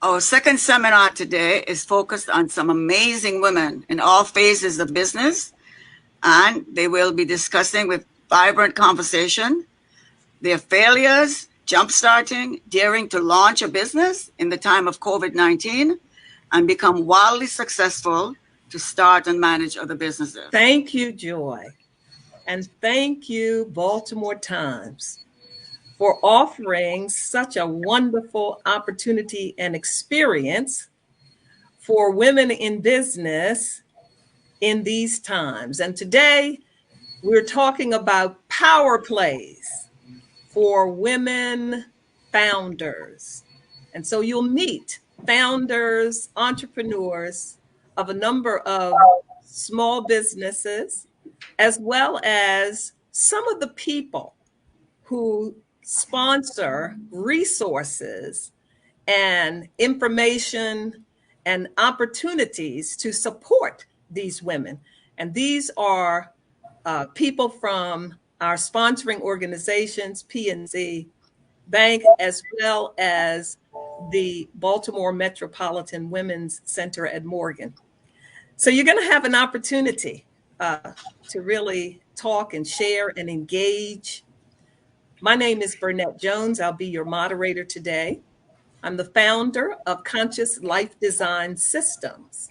Our second seminar today is focused on some amazing women in all phases of business, and they will be discussing with vibrant conversation their failures, jumpstarting, daring to launch a business in the time of COVID-19, and become wildly successful to start and manage other businesses. Thank you, Joy. And thank you, Baltimore Times, for offering such a wonderful opportunity and experience for women in business in these times. And today we're talking about power plays for women founders. And so you'll meet founders, entrepreneurs of a number of small businesses, as well as some of the people who sponsor resources and information and opportunities to support these women. And these are people from our sponsoring organizations, PNC Bank, as well as the Baltimore Metropolitan Women's Center at Morgan. So you're going to have an opportunity to really talk and share and engage. My name is Burnett Jones. I'll be your moderator today. I'm the founder of Conscious Life Design Systems.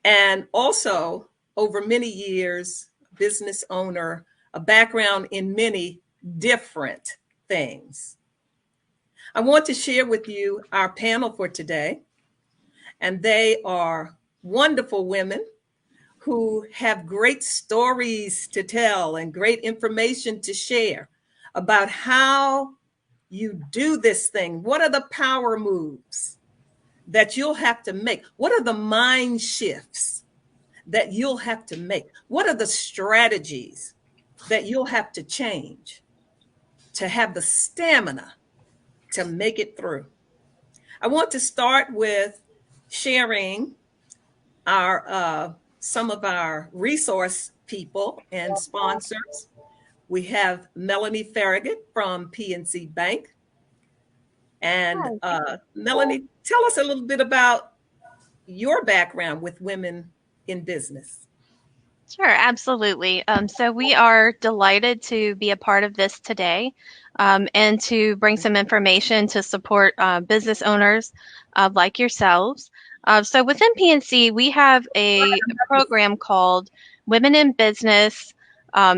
And also, over many years, business owner, a background in many different things. I want to share with you our panel for today. And they are wonderful women who have great stories to tell and great information to share about how you do this thing. What are the power moves that you'll have to make? What are the mind shifts that you'll have to make? What are the strategies that you'll have to change to have the stamina to make it through? I want to start with sharing our some of our resource people and sponsors. We have Melanie Farragut from PNC Bank. And Melanie, tell us a little bit about your background with women in business. Sure, absolutely. So we are delighted to be a part of this today and to bring some information to support business owners like yourselves. So within PNC, we have a program called Women in Business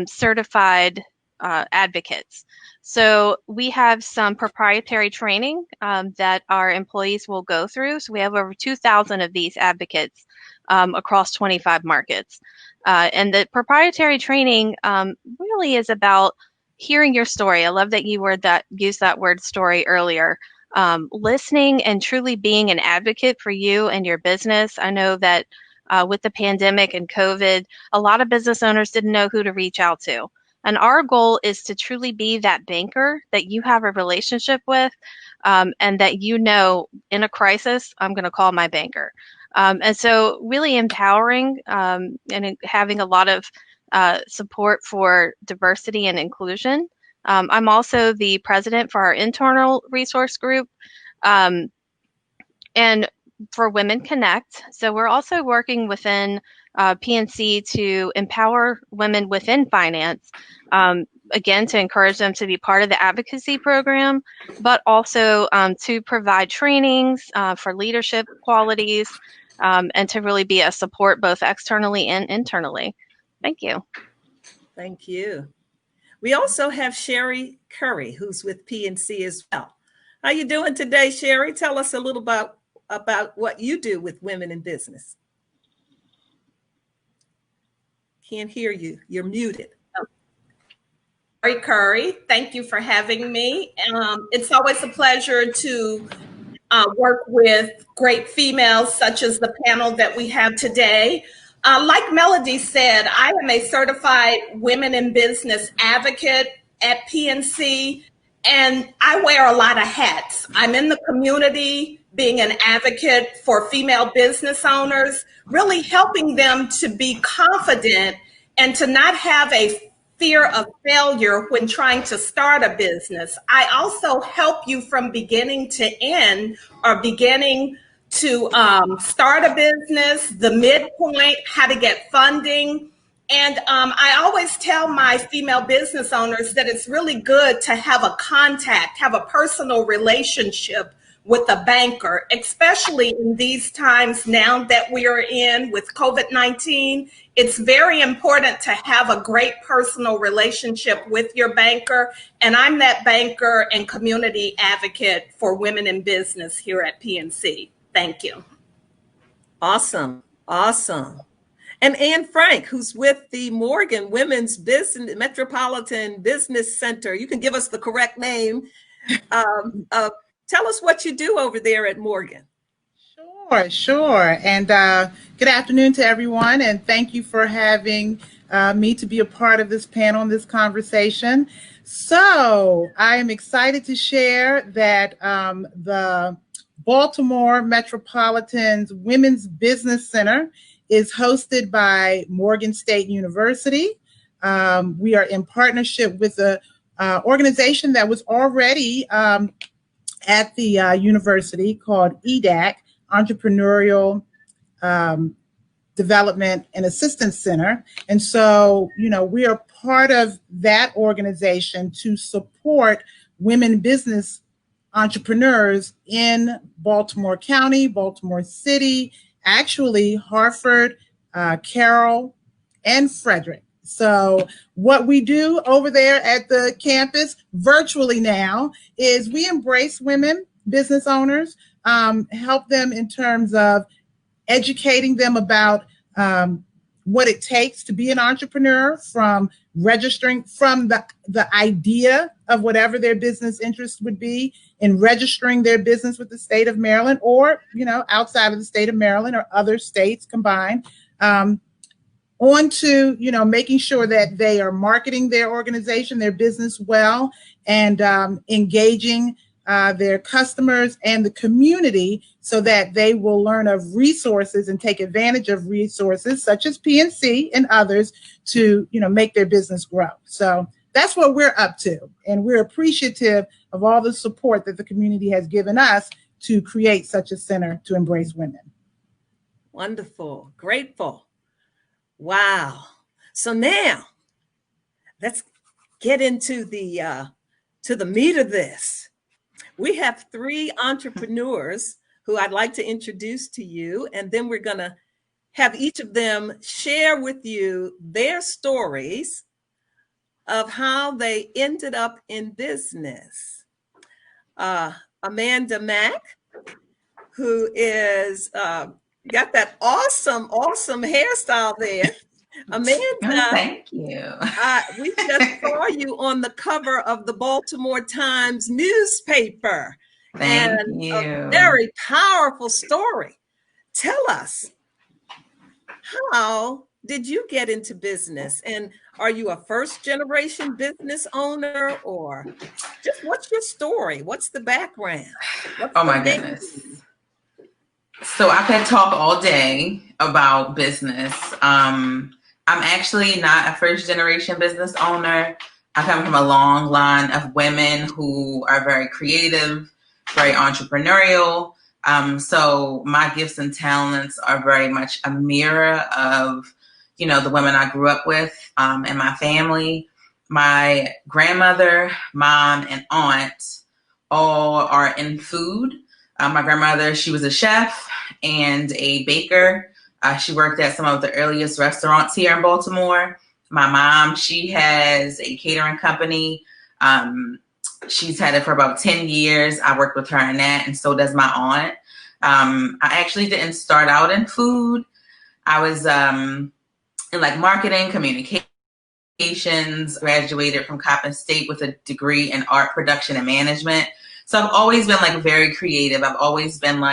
Certified Advocates. So we have some proprietary training that our employees will go through. So we have over 2,000 of these advocates across 25 markets. And the proprietary training really is about hearing your story. I love that you used that word story earlier. Listening and truly being an advocate for you and your business. I know that with the pandemic and COVID, a lot of business owners didn't know who to reach out to. And our goal is to truly be that banker that you have a relationship with and that you know in a crisis, I'm going to call my banker. And so really empowering and having a lot of support for diversity and inclusion. I'm also the president for our internal resource group and for Women Connect. So we're also working within PNC to empower women within finance, again, to encourage them to be part of the advocacy program, but also to provide trainings for leadership qualities and to really be a support both externally and internally. Thank you. Thank you. We also have Sherry Curry, who's with PNC as well. How you doing today, Sherry? Tell us a little about what you do with women in business. Can't hear you. You're muted. Sherry Curry, thank you for having me. It's always a pleasure to work with great females such as the panel that we have today. Like Melody said, I am a certified women in business advocate at PNC, and I wear a lot of hats. I'm in the community being an advocate for female business owners, really helping them to be confident and to not have a fear of failure when trying to start a business. I also help you from beginning to end, or beginning to start a business, the midpoint, how to get funding. And I always tell my female business owners that it's really good to have a contact, have a personal relationship with a banker, especially in these times now that we are in with COVID-19. It's very important to have a great personal relationship with your banker. And I'm that banker and community advocate for women in business here at PNC. Thank you. Awesome. Awesome. And Anne Frank, who's with the Morgan Women's Business Metropolitan Business Center. You can give us the correct name. Tell us what you do over there at Morgan. Sure. And good afternoon to everyone. And thank you for having me to be a part of this panel and this conversation. So I am excited to share that the Baltimore Metropolitan's Women's Business Center is hosted by Morgan State University. We are in partnership with an organization that was already at the university called EDAC, Entrepreneurial Development and Assistance Center. And so, we are part of that organization to support women business entrepreneurs in Baltimore County, Baltimore City, actually Hartford, Carroll, and Frederick. So what we do over there at the campus virtually now is we embrace women business owners, help them in terms of educating them about what it takes to be an entrepreneur, from registering, from the idea of whatever their business interest would be in registering their business with the state of Maryland, or, outside of the state of Maryland or other states combined, on to, making sure that they are marketing their organization, their business well, and engaging their customers and the community so that they will learn of resources and take advantage of resources such as PNC and others to, make their business grow. So that's what we're up to. And we're appreciative of all the support that the community has given us to create such a center to embrace women. Wonderful. Grateful. Wow. So now let's get into the meat of this. We have 3 entrepreneurs who I'd like to introduce to you, and then we're going to have each of them share with you their stories of how they ended up in business. Amanda Mack, who is got that awesome hairstyle there. Amanda, thank you. We just saw you on the cover of the Baltimore Times newspaper. Thank you. A very powerful story. Tell us, how did you get into business? And are you a first-generation business owner, or just what's your story? What's the background? Oh my goodness. So I could talk all day about business. I'm actually not a first-generation business owner. I come from a long line of women who are very creative, very entrepreneurial. So my gifts and talents are very much a mirror of, the women I grew up with and my family. My grandmother, mom, and aunt all are in food. My grandmother, she was a chef and a baker. She worked at some of the earliest restaurants here in Baltimore. My mom, she has a catering company. She's had it for about 10 years. I worked with her in that, and so does my aunt. I actually didn't start out in food. I was in marketing, communications, graduated from Coppin State with a degree in art production and management. So I've always been very creative. I've always been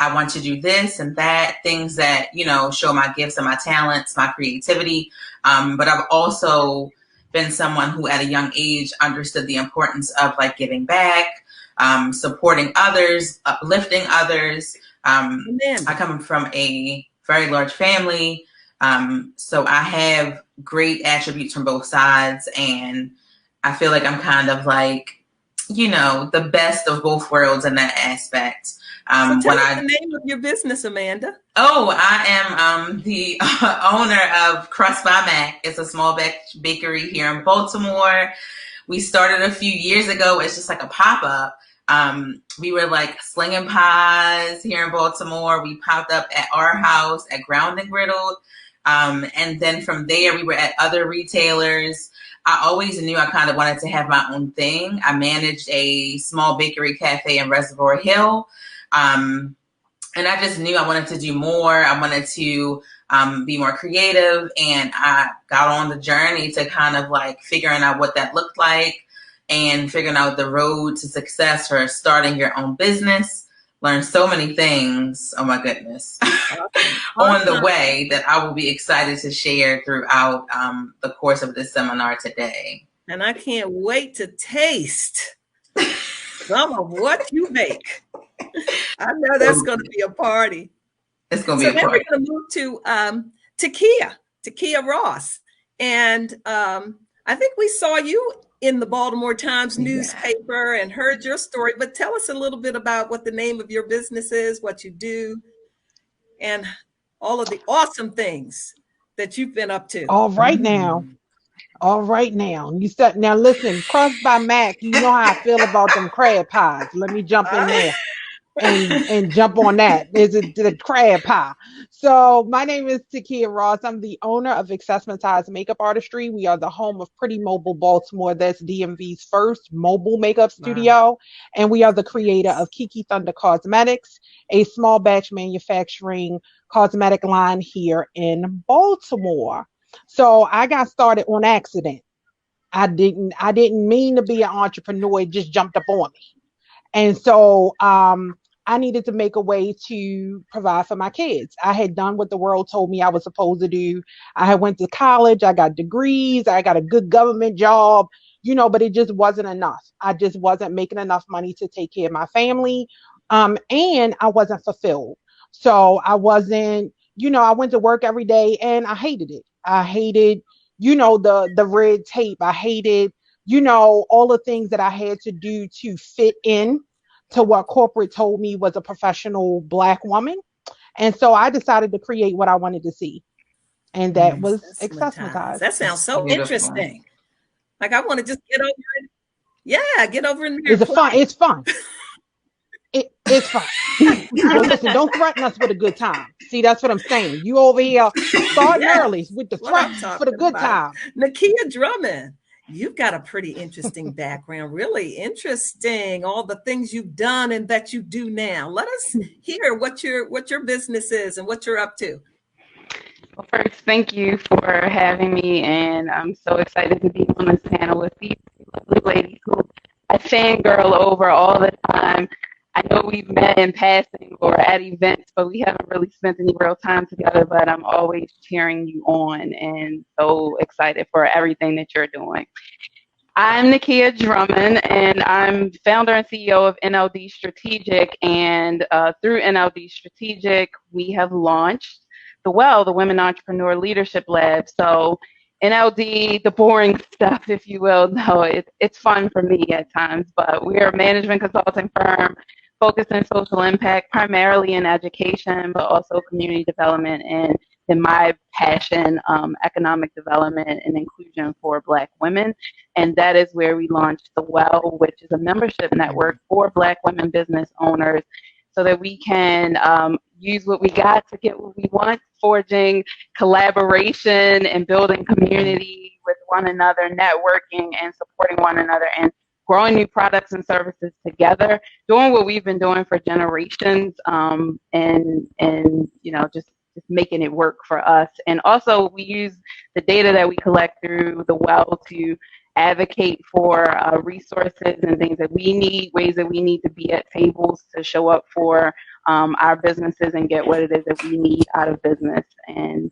I want to do this and that, things that, show my gifts and my talents, my creativity. But I've also been someone who at a young age understood the importance of giving back, supporting others, uplifting others. I come from a very large family. So I have great attributes from both sides, and I feel like I'm kind of like, the best of both worlds in that aspect. So tell us the name of your business, Amanda. Oh, I am the owner of Crust by Mac. It's a small batch bakery here in Baltimore. We started a few years ago. It's just like a pop-up. We were like slinging pies here in Baltimore. We popped up at our house at Ground and Griddled. And then from there, we were at other retailers. I always knew I kind of wanted to have my own thing. I managed a small bakery cafe in Reservoir Hill. And I just knew I wanted to do more. I wanted to be more creative. And I got on the journey to kind of like figuring out what that looked like and figuring out the road to success for starting your own business. Learned so many things. Oh my goodness. On the way that I will be excited to share throughout the course of this seminar today. And I can't wait to taste some of what you make. I know that's going to be a party. It's going to be a party. So then we're going to move to Takia Ross. And I think we saw you in the Baltimore Times newspaper and heard your story, but tell us a little bit about what the name of your business is, what you do, and all of the awesome things that you've been up to. All right now. You said, now listen, Crust by Mac, you know how I feel about them crab pies. Let me jump in there and jump on that. Is it the crab pie? So my name is Takia Ross. I'm the owner of Accessomatized Makeup Artistry. We are the home of Pretty Mobile Baltimore. That's DMV's first mobile makeup studio. Wow. And we are the creator of Kiki Thunder Cosmetics, a small batch manufacturing cosmetic line here in Baltimore. So I got started on accident. I didn't mean to be an entrepreneur. It just jumped up on me. And so I needed to make a way to provide for my kids. I had done what the world told me I was supposed to do. I had went to college. I got degrees. I got a good government job, but it just wasn't enough. I just wasn't making enough money to take care of my family. And I wasn't fulfilled. So I wasn't, I went to work every day and I hated it. I hated, the red tape. I hated, all the things that I had to do to fit in to what corporate told me was a professional Black woman. And so I decided to create what I wanted to see. And that was Accessomatized. That sounds so interesting. Like I want to just get over it. Yeah, get over in there. It's fun. It's fun. It's fun. Well, listen, don't threaten us with a good time. See, that's what I'm saying. You over here starting early with the threats for the good time. Nakia Drummond, you've got a pretty interesting background. Really interesting. All the things you've done and that you do now. Let us hear what your business is and what you're up to. Well, first, thank you for having me, and I'm so excited to be on this panel with these lovely ladies who I fangirl over all the time. I know we've met in passing or at events, but we haven't really spent any real time together, but I'm always cheering you on and so excited for everything that you're doing. I'm Nakia Drummond, and I'm founder and CEO of NLD Strategic, and through NLD Strategic, we have launched the Women Entrepreneur Leadership Lab. So NLD, the boring stuff, if you will, no, it's fun for me at times, but we're a management consulting firm focused on social impact, primarily in education, but also community development and in my passion, economic development and inclusion for Black women. And that is where we launched the Well, which is a membership network for Black women business owners so that we can use what we got to get what we want, forging collaboration and building community with one another, networking and supporting one another, and growing new products and services together, doing what we've been doing for generations, and just making it work for us. And also we use the data that we collect through the Well to advocate for resources and things that we need, ways that we need to be at tables to show up for our businesses and get what it is that we need out of business. And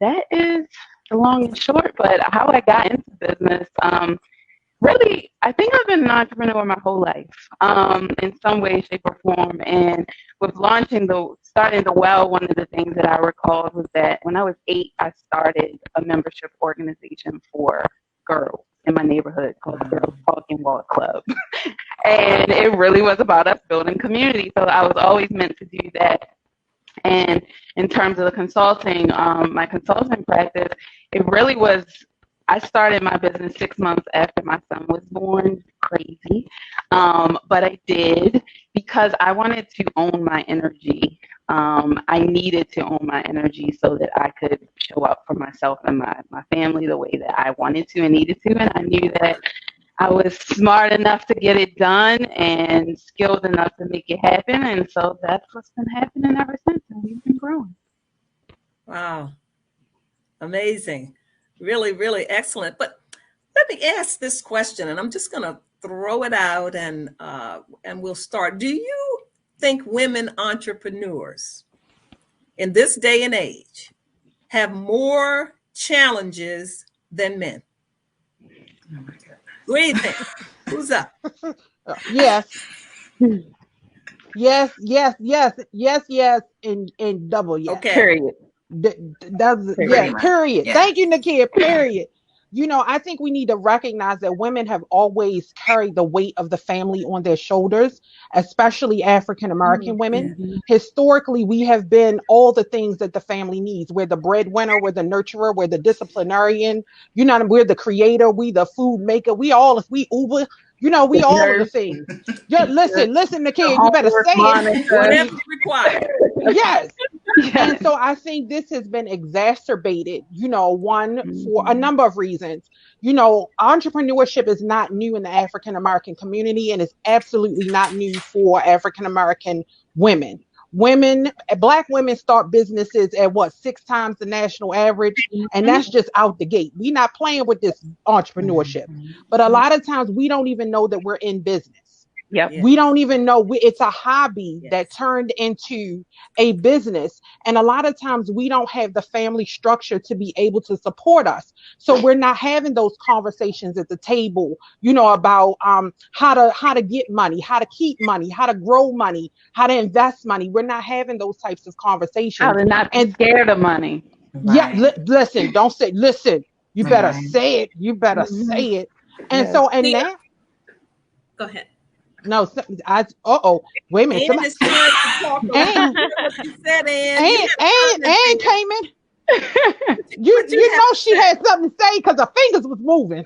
that is the long and short, but how I got into business, Really, I think I've been an entrepreneur my whole life, in some way, shape, or form. And with starting the Well, one of the things that I recalled was that when I was 8, I started a membership organization for girls in my neighborhood called the Girls Talking Walk Club. And it really was about us building community. So I was always meant to do that. And in terms of the consulting, my consulting practice, it really was, I started my business 6 months after my son was born. Crazy. But I did because I wanted to own my energy. I needed to own my energy so that I could show up for myself and my family the way that I wanted to and needed to. And I knew that I was smart enough to get it done and skilled enough to make it happen. And so that's what's been happening ever since. And we've been growing. Wow. Amazing. Really, really excellent. But let me ask this question, and I'm just going to throw it out and we'll start. Do you think women entrepreneurs in this day and age have more challenges than men? What do you think? Who's up? Yes. Yes, and double yes. Okay. Period. Period. Yeah. Thank you, Nakia. Period. You know, I think we need to recognize that women have always carried the weight of the family on their shoulders, especially African American women. Mm-hmm. Historically, we have been all the things that the family needs. We're the breadwinner, we're the nurturer, we're the disciplinarian. You know, we're the creator, we the food maker. We Uber. You know, we all of the things. Yeah, listen, Nakia, you better say it. Whatever required. Yes. And so I think this has been exacerbated, you know, for a number of reasons. You know, entrepreneurship is not new in the African American community, and it's absolutely not new for African American women. Black women start businesses at 6 times the national average, and that's just out the gate. We're not playing with this entrepreneurship, but a lot of times we don't even know that we're in business. Yep. We don't even know it's a hobby that turned into a business. And a lot of times we don't have the family structure to be able to support us. So we're not having those conversations at the table, you know, about how to get money, how to keep money, how to grow money, how to invest money. We're not having those types of conversations. How to not be scared of money. Yeah, listen, don't say, listen, you better say it. You better say it. And so, and now. Go ahead. No, wait a minute. And it's time to talk about what you said, and came in. You know she had something to say because her fingers was moving.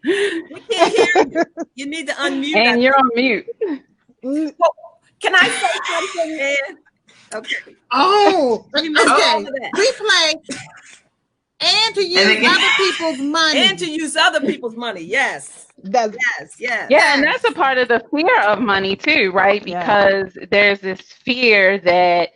We can't hear you. You need to unmute. And you're on mute. Well, can I say something, Ed? Okay. Oh, We missed all of okay. that. Replay. And to use other people's money. And to use other people's money. Yes. Yes. Yeah, and that's a part of the fear of money too, right? Because there's this fear that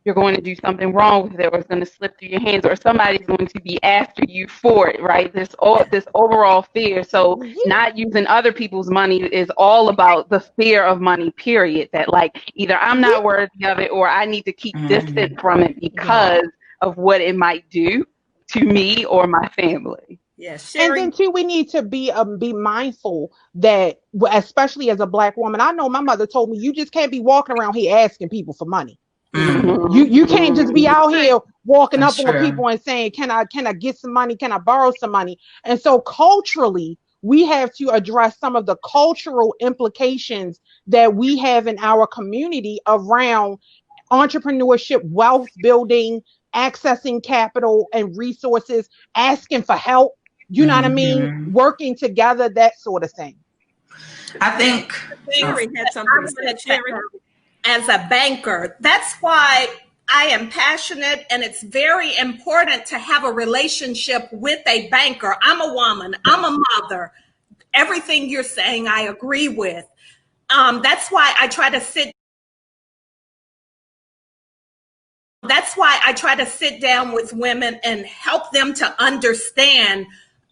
you're going to do something wrong with it, or it's going to slip through your hands, or somebody's going to be after you for it, right? This overall fear. So not using other people's money is all about the fear of money, period. That like either I'm not worthy of it or I need to keep distant from it because of what it might do to me or my family. Yes. And then too, we need to be mindful that, especially as a Black woman, I know my mother told me you just can't be walking around here asking people for money. You can't just be out here walking up on people and saying, can I get some money? Can I borrow some money? And so culturally, we have to address some of the cultural implications that we have in our community around entrepreneurship, wealth building, accessing capital and resources, asking for help, you know what I mean? Working together, that sort of thing. I think Sherry had something to say. As a banker, that's why I am passionate, and it's very important to have a relationship with a banker. I'm a woman, I'm a mother. Everything you're saying, I agree with. That's why I try to sit down with women and help them to understand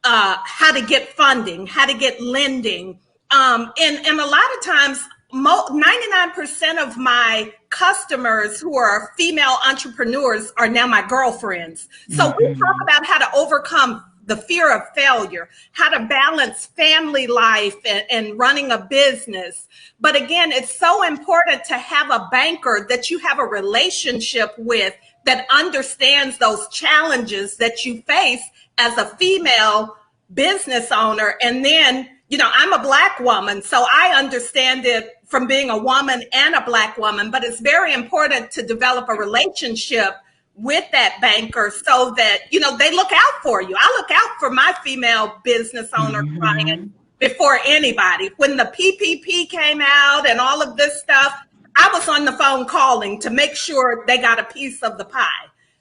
how to get funding, how to get lending. And a lot of times, 99% of my customers who are female entrepreneurs are now my girlfriends. So we talk about how to overcome the fear of failure, how to balance family life and running a business. But again, it's so important to have a banker that you have a relationship with that understands those challenges that you face as a female business owner. And then, you know, I'm a Black woman, so I understand it from being a woman and a Black woman, but it's very important to develop a relationship with that banker so that, you know, they look out for you. I look out for my female business owner client before anybody. When the PPP came out and all of this stuff, I was on the phone calling to make sure they got a piece of the pie.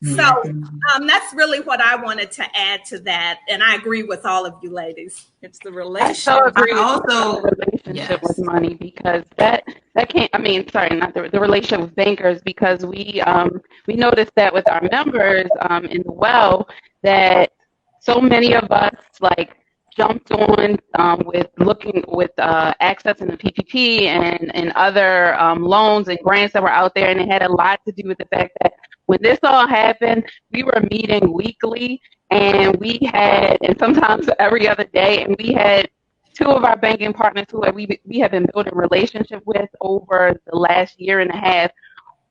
So that's really what I wanted to add to that. And I agree with all of you ladies. It's the I relationship. so agree also- with the relationship with money, because that can't, I mean, sorry, not the relationship with bankers, because we noticed that with our members in the well, that so many of us like jumped on with accessing the PPP and other loans and grants that were out there, and it had a lot to do with the fact that when this all happened, we were meeting weekly, and and sometimes every other day, and we had two of our banking partners who we have been building relationship with over the last year and a half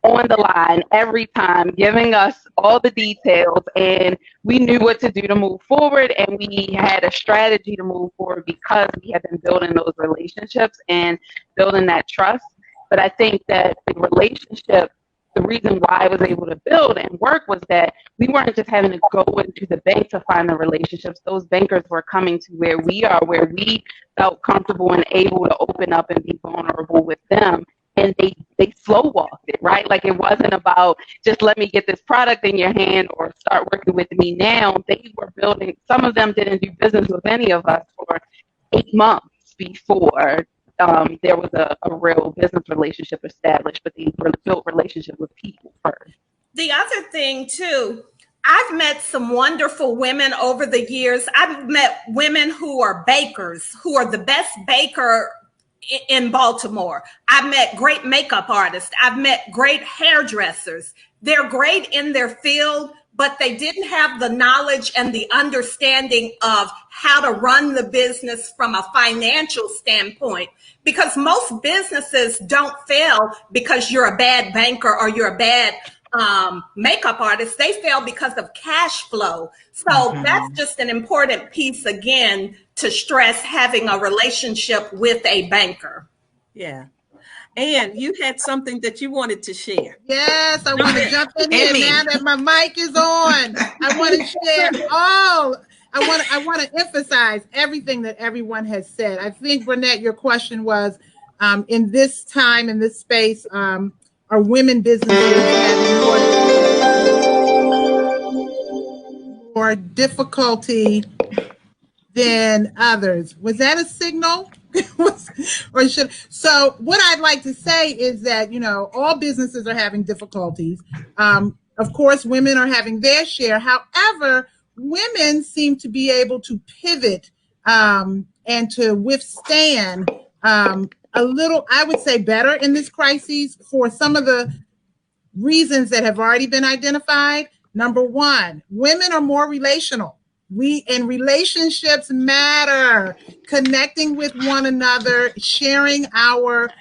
on the line every time, giving us all the details, and we knew what to do to move forward, and we had a strategy to move forward because we had been building those relationships and building that trust. But I think that the relationship, the reason why I was able to build and work was that we weren't just having to go into the bank to find the relationships. Those bankers were coming to where we are, where we felt comfortable and able to open up and be vulnerable with them. And they slow walked it, right? Like, it wasn't about just let me get this product in your hand or start working with me now. They were building, some of them didn't do business with any of us for 8 months before there was a real business relationship established, but they built relationship with people first. The other thing too, I've met some wonderful women over the years. I've met women who are bakers, who are the best baker in Baltimore. I've met great makeup artists. I've met great hairdressers. They're great in their field, but they didn't have the knowledge and the understanding of how to run the business from a financial standpoint. Because most businesses don't fail because you're a bad banker or you're a bad makeup artist. They fail because of cash flow. So that's just an important piece, again, to stress having a relationship with a banker. Yeah. And you had something that you wanted to share. Yes, I want to jump in here now that my mic is on. I want to share I want to emphasize everything that everyone has said. I think, Burnett, your question was, in this time, in this space, are women businesses having more difficulty than others? Was that a signal? So what I'd like to say is that, you know, all businesses are having difficulties. Of course, women are having their share. However, women seem to be able to pivot and to withstand a little, I would say, better in this crisis for some of the reasons that have already been identified. Number one, women are more relational. And relationships matter. Connecting with one another, sharing our,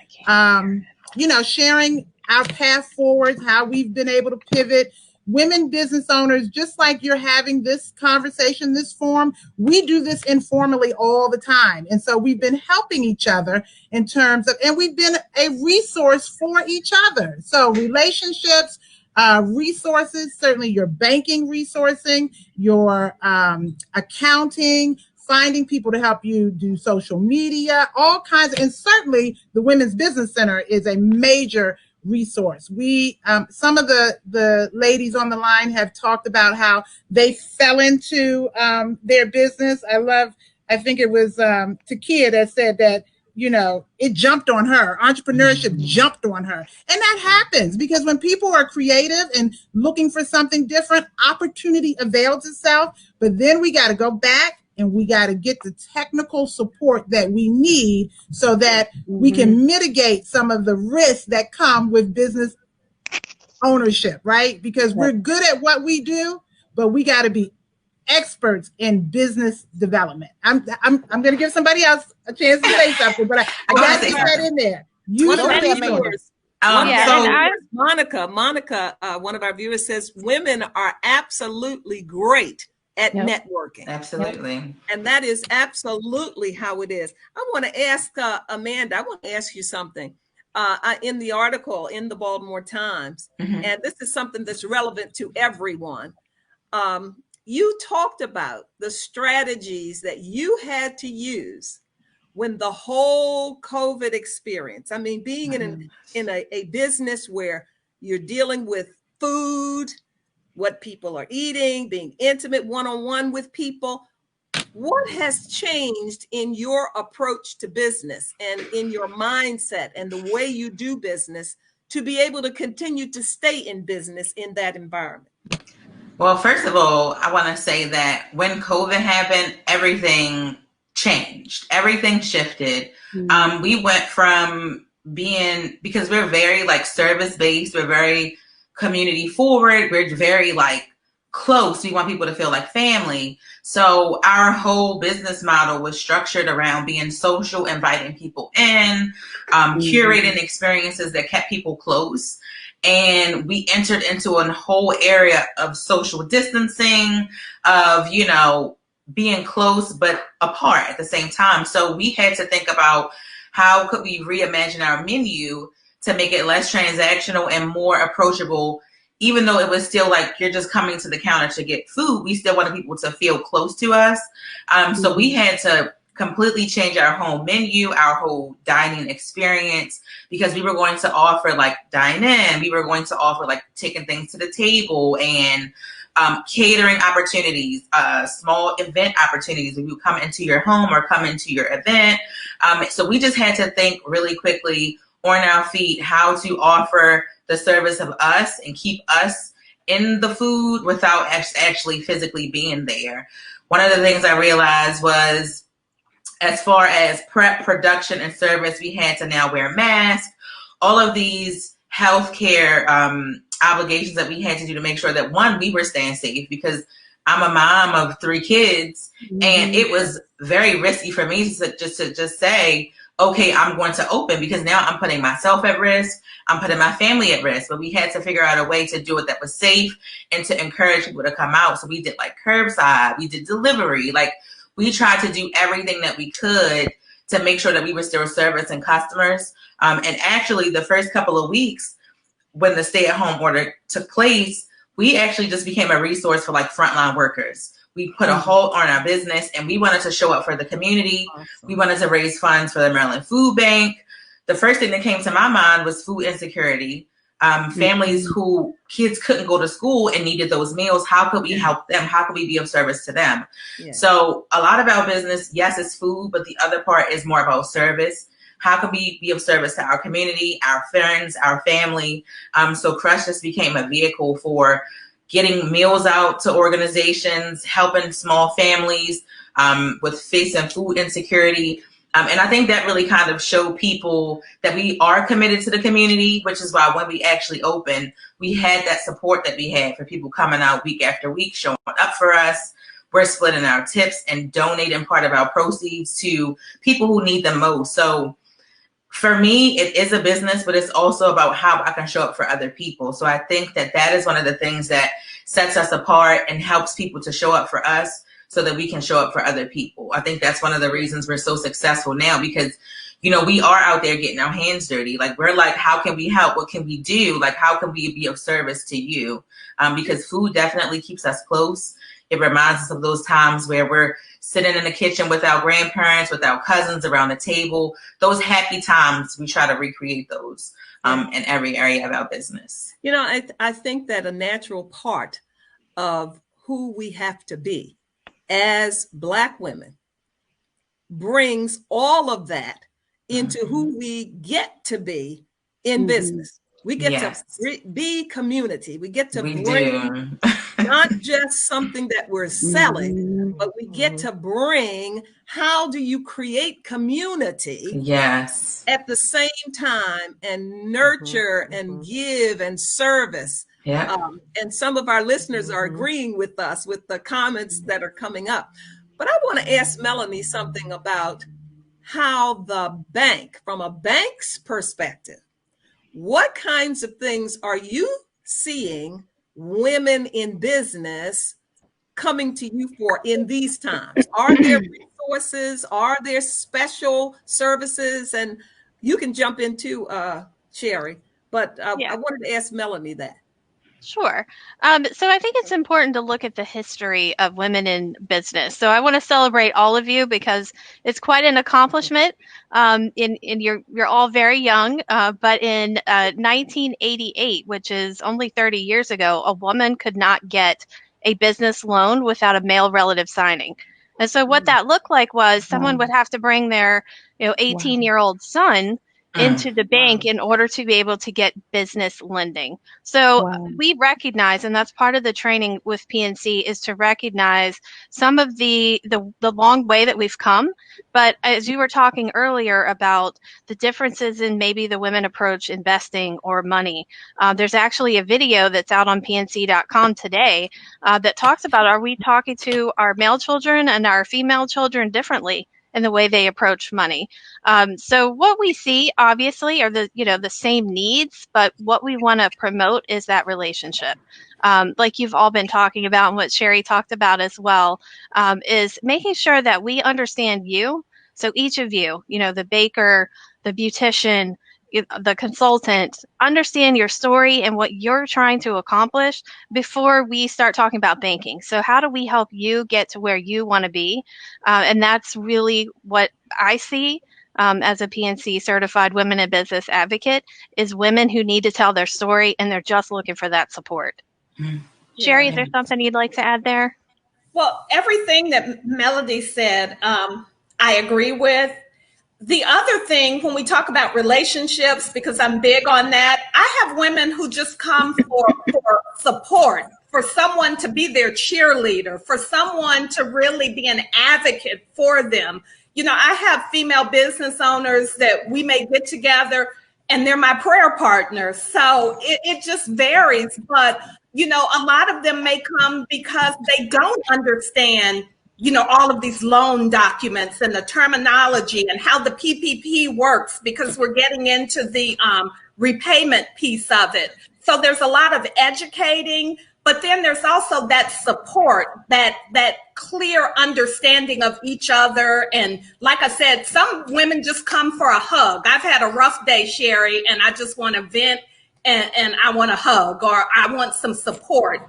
sharing our path forward, how we've been able to pivot. Women business owners, just like you're having this conversation, this forum, we do this informally all the time. And so we've been helping each other in terms of, and we've been a resource for each other. So relationships, resources, certainly your banking resourcing, your accounting, finding people to help you do social media, all kinds of, and certainly the Women's Business Center is a major resource. We, some of the ladies on the line have talked about how they fell into their business. I think it was Takia that said that, you know, it jumped on her. Entrepreneurship jumped on her. And that happens because when people are creative and looking for something different, opportunity avails itself. But then we got to go back and we got to get the technical support that we need so that we can mitigate some of the risks that come with business ownership, right? Because we're good at what we do, but we got to be experts in business development. I'm going to give somebody else a chance to say something, but I got to get that in there. One of our say, Amanda. viewers, Monica, one of our viewers says women are absolutely great at networking. Absolutely. And that is absolutely how it is. I want to ask Amanda, I want to ask you something. In the article in the Baltimore Times, and this is something that's relevant to everyone. You talked about the strategies that you had to use when the whole COVID experience, I mean, being in a business where you're dealing with food, what people are eating, being intimate one-on-one with people. What has changed in your approach to business and in your mindset and the way you do business to be able to continue to stay in business in that environment? Well, first of all, I want to say that when COVID happened, everything changed. Everything shifted. We went from being, because we're very like service based, we're very community forward, we're very like close. We want people to feel like family. So our whole business model was structured around being social, inviting people in, curating experiences that kept people close. And we entered into a whole area of social distancing, of, you know, being close but apart at the same time. So we had to think about how could we reimagine our menu to make it less transactional and more approachable. Even though it was still like you're just coming to the counter to get food, we still wanted people to feel close to us. So we had to completely change our whole menu, our whole dining experience, because we were going to offer like dine in, we were going to offer like taking things to the table and catering opportunities, small event opportunities. If you come into your home or come into your event. So we just had to think really quickly on our feet how to offer the service of us and keep us in the food without actually physically being there. One of the things I realized was, as far as prep, production, and service, we had to now wear masks. All of these healthcare obligations that we had to do to make sure that, one, we were staying safe, because I'm a mom of 3 kids, and it was very risky for me to just say, okay, I'm going to open, because now I'm putting myself at risk. I'm putting my family at risk. But we had to figure out a way to do it that was safe and to encourage people to come out. So we did like curbside, we did delivery, like we tried to do everything that we could to make sure that we were still servicing customers. And actually the first couple of weeks when the stay-at-home order took place, we actually just became a resource for like frontline workers. We put a hold on our business and we wanted to show up for the community. We wanted to raise funds for the Maryland Food Bank. The first thing that came to my mind was food insecurity. Families who kids couldn't go to school and needed those meals. How could we help them? How could we be of service to them? So a lot of our business, yes, it's food, but the other part is more about service. How can we be of service to our community, our friends, our family? So Crush just became a vehicle for getting meals out to organizations, helping small families with facing food insecurity. And I think that really kind of showed people that we are committed to the community, which is why when we actually opened, we had that support that we had for people coming out week after week, showing up for us. We're splitting our tips and donating part of our proceeds to people who need them most. So for me, it is a business, but it's also about how I can show up for other people. So I think that that is one of the things that sets us apart and helps people to show up for us so that we can show up for other people. I think that's one of the reasons we're so successful now, because, you know, we are out there getting our hands dirty. Like, we're like, how can we help? What can we do? Like, how can we be of service to you? Because food definitely keeps us close. It reminds us of those times where we're sitting in the kitchen with our grandparents, with our cousins around the table. Those happy times, we try to recreate those in every area of our business. You know, I think that a natural part of who we have to be as Black women brings all of that into who we get to be in business. We get to be community. We get to bring not just something that we're selling, but we get to bring, how do you create community at the same time and nurture and give and service Yeah. And some of our listeners are agreeing with us with the comments that are coming up. But I want to ask Melanie something about how the bank, from a bank's perspective, what kinds of things are you seeing women in business coming to you for in these times? Are there resources? Are there special services? And you can jump into Sherry, but I wanted to ask Melanie that. Sure. So I think it's important to look at the history of women in business. So I want to celebrate all of you because it's quite an accomplishment. You're all very young, but in 1988, which is only 30 years ago, a woman could not get a business loan without a male relative signing. And so what that looked like was someone would have to bring their 18-year-old son into the bank in order to be able to get business lending. So we recognize, and that's part of the training with PNC, is to recognize some of the long way that we've come. But as you were talking earlier about the differences in maybe the women approach investing or money, there's actually a video that's out on PNC.com today that talks about, are we talking to our male children and our female children differently in the way they approach money? So what we see, obviously, are the same needs, but what we want to promote is that relationship. Like you've all been talking about and what Sherry talked about as well, is making sure that we understand you. So each of you, the baker, the beautician, the consultant, understand your story and what you're trying to accomplish before we start talking about banking. So how do we help you get to where you want to be? And that's really what I see as a PNC certified women in business advocate, is women who need to tell their story and they're just looking for that support. Sherry, is there something you'd like to add there? Well, everything that Melody said, I agree with. The other thing, when we talk about relationships, because I'm big on that, I have women who just come for support, for someone to be their cheerleader, for someone to really be an advocate for them. I have female business owners that we may get together and they're my prayer partners. So it just varies. But, a lot of them may come because they don't understand all of these loan documents and the terminology and how the PPP works, because we're getting into the repayment piece of it. So there's a lot of educating, but then there's also that support, that clear understanding of each other. And like I said, some women just come for a hug. I've had a rough day, Sherry, and I just want to vent and I want a hug, or I want some support,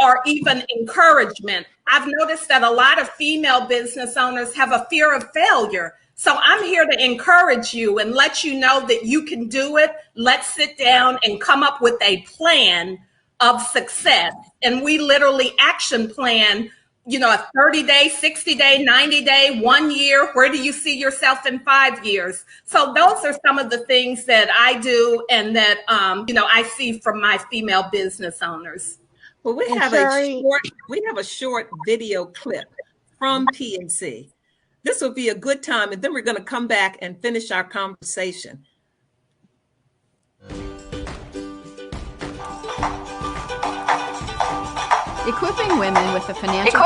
or even encouragement. I've noticed that a lot of female business owners have a fear of failure. So I'm here to encourage you and let you know that you can do it. Let's sit down and come up with a plan of success. And we literally action plan, a 30-day, 60-day, 90-day, 1 year. Where do you see yourself in 5 years? So those are some of the things that I do and that, I see from my female business owners. Well, we have a short video clip from PNC. This will be a good time, and then we're going to come back and finish our conversation. Equipping women with the financial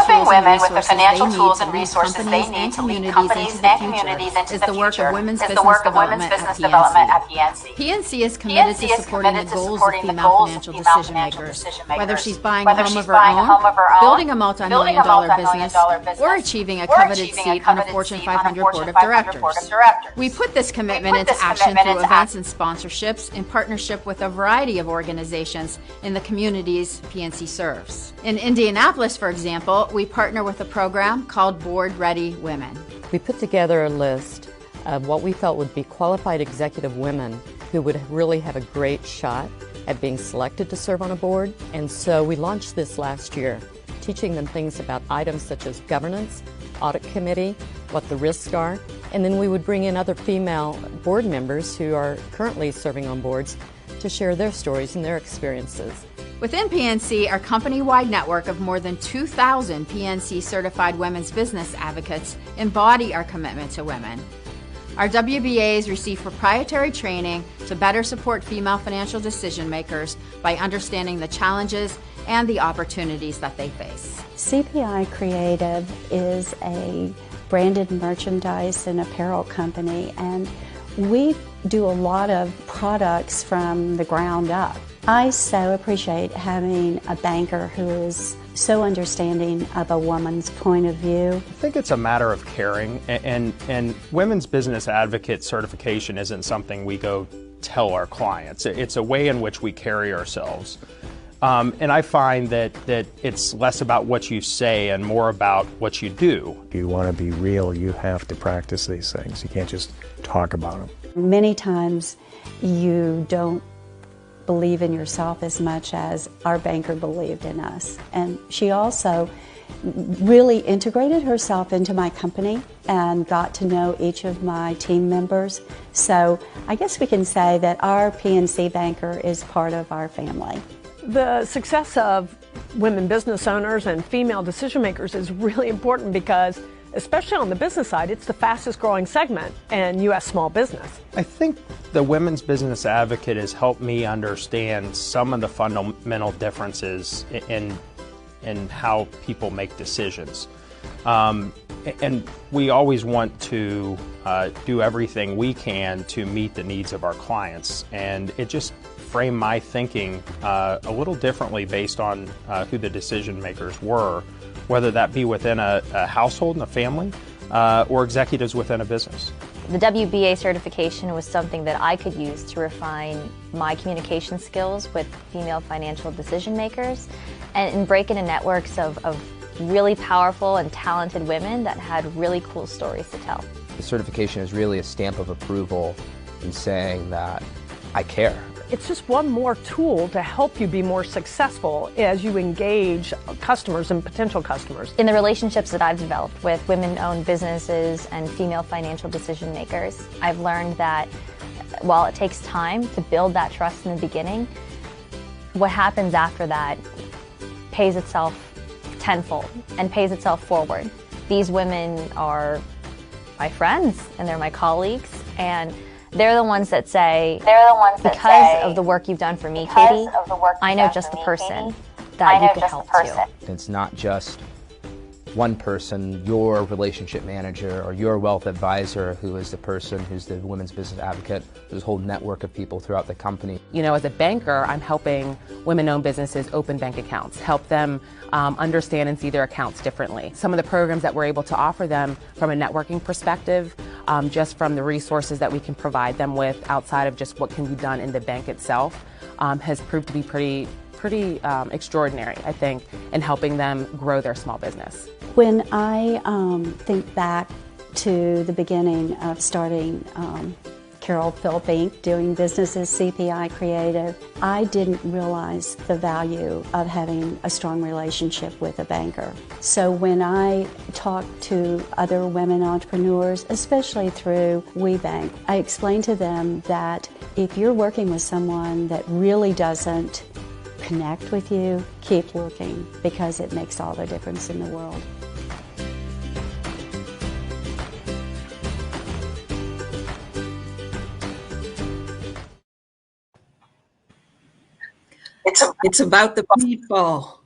tools and resources they need to lead companies and communities into the future is the work of women's business development at PNC. PNC is committed to supporting the goals of female financial decision makers, whether she's buying a home of her own, building a multi-million-dollar business, or achieving a coveted seat on a Fortune 500 board of directors. We put this commitment into action through events and sponsorships in partnership with a variety of organizations in the communities PNC serves. In Indianapolis, for example, we partner with a program called Board Ready Women. We put together a list of what we felt would be qualified executive women who would really have a great shot at being selected to serve on a board. And so we launched this last year, teaching them things about items such as governance, audit committee, what the risks are, and then we would bring in other female board members who are currently serving on boards to share their stories and their experiences. Within PNC, our company-wide network of more than 2,000 PNC certified women's business advocates embody our commitment to women. Our WBAs receive proprietary training to better support female financial decision makers by understanding the challenges and the opportunities that they face. CPI Creative is a branded merchandise and apparel company, and we do a lot of products from the ground up. I so appreciate having a banker who is so understanding of a woman's point of view. I think it's a matter of caring, and women's business advocate certification isn't something we go tell our clients. It's a way in which we carry ourselves. And I find that it's less about what you say and more about what you do. If you want to be real, you have to practice these things. You can't just talk about them. Many times you don't believe in yourself as much as our banker believed in us. And she also really integrated herself into my company and got to know each of my team members. So I guess we can say that our PNC banker is part of our family. The success of women business owners and female decision makers is really important because, especially on the business side, it's the fastest growing segment in U.S. small business. I think the Women's Business Advocate has helped me understand some of the fundamental differences in how people make decisions. And we always want to do everything we can to meet the needs of our clients. And it just framed my thinking a little differently based on who the decision makers were, whether that be within a household and a family or executives within a business. The WBA certification was something that I could use to refine my communication skills with female financial decision makers and break into networks of really powerful and talented women that had really cool stories to tell. The certification is really a stamp of approval in saying that I care. It's just one more tool to help you be more successful as you engage customers and potential customers. In the relationships that I've developed with women-owned businesses and female financial decision makers, I've learned that while it takes time to build that trust in the beginning, what happens after that pays itself tenfold and pays itself forward. These women are my friends and they're my colleagues, and they're the ones that say, because of the work you've done for me, Katie, I know just the person that you could help too. It's not just one person, your relationship manager or your wealth advisor who is the person who's the women's business advocate. There's a whole network of people throughout the company. You know, as a banker, I'm helping women-owned businesses open bank accounts, help them understand and see their accounts differently. Some of the programs that we're able to offer them from a networking perspective, just from the resources that we can provide them with outside of just what can be done in the bank itself, has proved to be pretty extraordinary, I think, in helping them grow their small business. When I think back to the beginning of starting Carol Philp Inc., doing business as CPI Creative, I didn't realize the value of having a strong relationship with a banker. So when I talk to other women entrepreneurs, especially through WeBank, I explain to them that if you're working with someone that really doesn't connect with you, keep looking, because it makes all the difference in the world. It's about the people.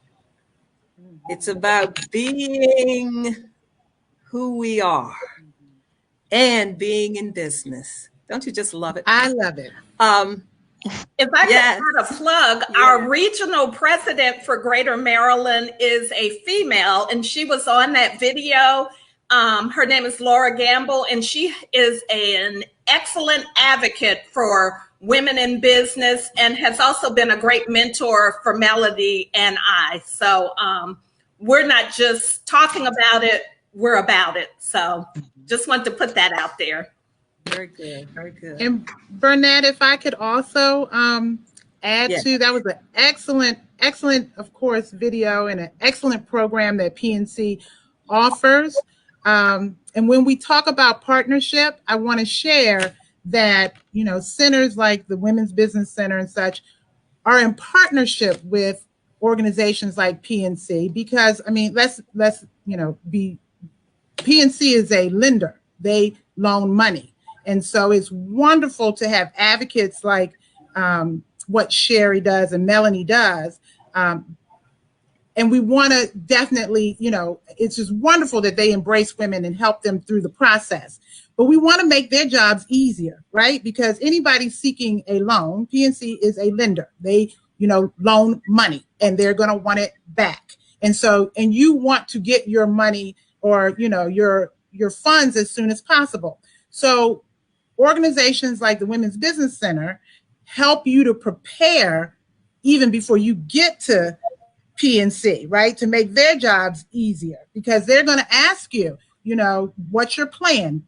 It's about being who we are and being in business. Don't you just love it? I love it. If I could put a plug, our regional president for Greater Maryland is a female, and she was on that video. Her name is Laura Gamble, and she is an excellent advocate for women in business and has also been a great mentor for Melody and I. So we're not just talking about it, we're about it. So just want to put that out there. Very good, very good. And Burnett, if I could also add to, that was an excellent, of course, video and an excellent program that PNC offers. And when we talk about partnership, I want to share that, you know, centers like the Women's Business Center and such are in partnership with organizations like PNC, because, I mean, let's you know, PNC is a lender. They loan money. And so it's wonderful to have advocates like what Sherry does and Melanie does. And we want to definitely, it's just wonderful that they embrace women and help them through the process. But we want to make their jobs easier, right? Because anybody seeking a loan, PNC is a lender. They, loan money and they're going to want it back. And so, and you want to get your money or, your funds as soon as possible. So organizations like the Women's Business Center help you to prepare even before you get to PNC, right? To make their jobs easier, because they're going to ask you, what's your plan?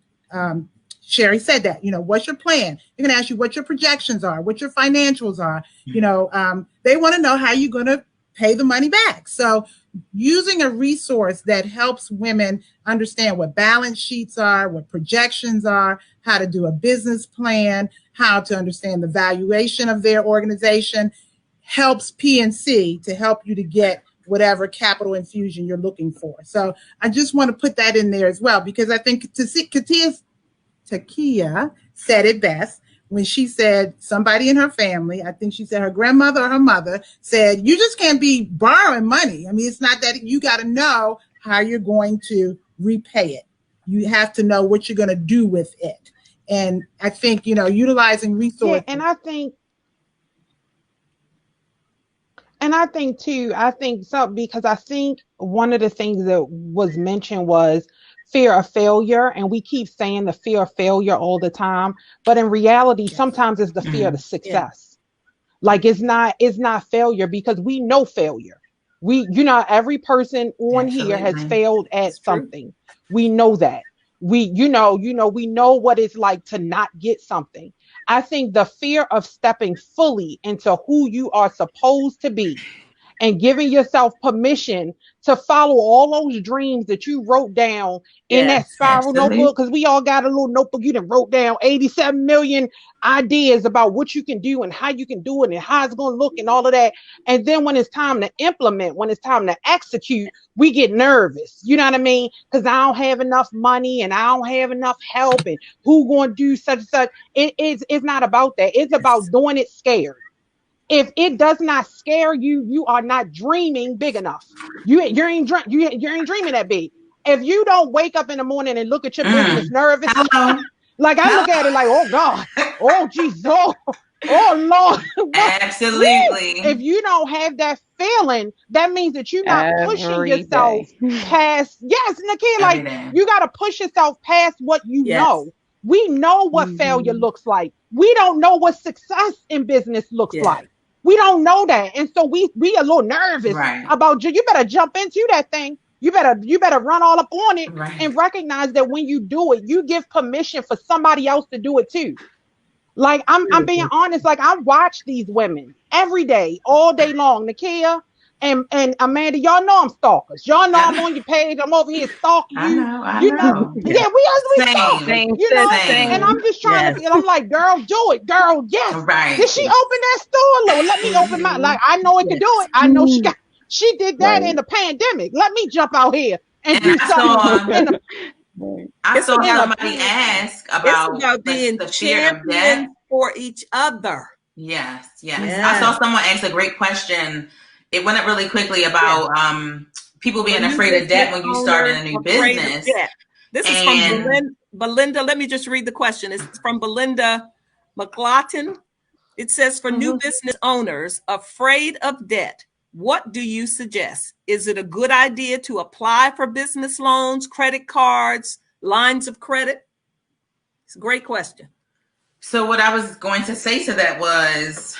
Sherry said that, what's your plan? They're going to ask you what your projections are, what your financials are. They want to know how you're going to pay the money back. So using a resource that helps women understand what balance sheets are, what projections are, how to do a business plan, how to understand the valuation of their organization, helps PNC to help you to get whatever capital infusion you're looking for. So I just want to put that in there as well, because I think Takia said it best when she said somebody in her family, I think she said her grandmother or her mother said, you just can't be borrowing money. I mean, it's not that you got to know how you're going to repay it. You have to know what you're going to do with it. And I think, utilizing resources. Yeah, and I think too, because I think one of the things that was mentioned was fear of failure. And we keep saying the fear of failure all the time. But in reality, sometimes it's the fear of the success. Yeah. Like it's not failure, because we know failure. Every person on here has failed at something. We know that. We know what it's like to not get something. I think the fear of stepping fully into who you are supposed to be and giving yourself permission to follow all those dreams that you wrote down in that spiral notebook, because we all got a little notebook. You done wrote down 87 million ideas about what you can do and how you can do it and how it's going to look and all of that. And then when it's time to implement, when it's time to execute, we get nervous. You know what I mean? Because I don't have enough money and I don't have enough help, and who going to do such and such. It's not about that. It's about doing it scared. If it does not scare you, you are not dreaming big enough. You ain't dreaming that big. If you don't wake up in the morning and look at your business nervous, like I look at it like, oh God, oh Jesus, oh Lord. Absolutely. If you don't have that feeling, that means that you're not pushing yourself past. Yes, Nakia, like you got to push yourself past what you know. We know what failure looks like. We don't know what success in business looks like. We don't know that. And so we a little nervous about you. You better jump into that thing. You better run all up on it and recognize that when you do it, you give permission for somebody else to do it too. Like I'm being honest, like I watch these women every day, all day long. Nakia and Amanda, y'all know I'm stalkers. Y'all know I'm on your page. I'm over here stalking you. I know. Yeah, we stalkers. And I'm just trying to. I'm like, girl, do it, girl. Yes. Right. Did she open that store? Lord, let me open my. Like I know it can do it. I know she did that in the pandemic. Let me jump out here and do something. I saw somebody ask about being the fear of death for each other. Yes. I saw someone ask a great question. It went up really quickly about people being afraid of debt when you start in a new business. This is from Belinda. Let me just read the question. It's from Belinda McLaughlin. It says, for new business owners afraid of debt, what do you suggest? Is it a good idea to apply for business loans, credit cards, lines of credit? It's a great question. So what I was going to say to that was,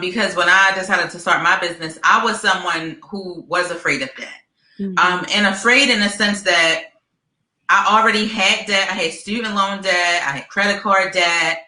because when I decided to start my business, I was someone who was afraid of debt. And afraid in the sense that I already had debt. I had student loan debt. I had credit card debt.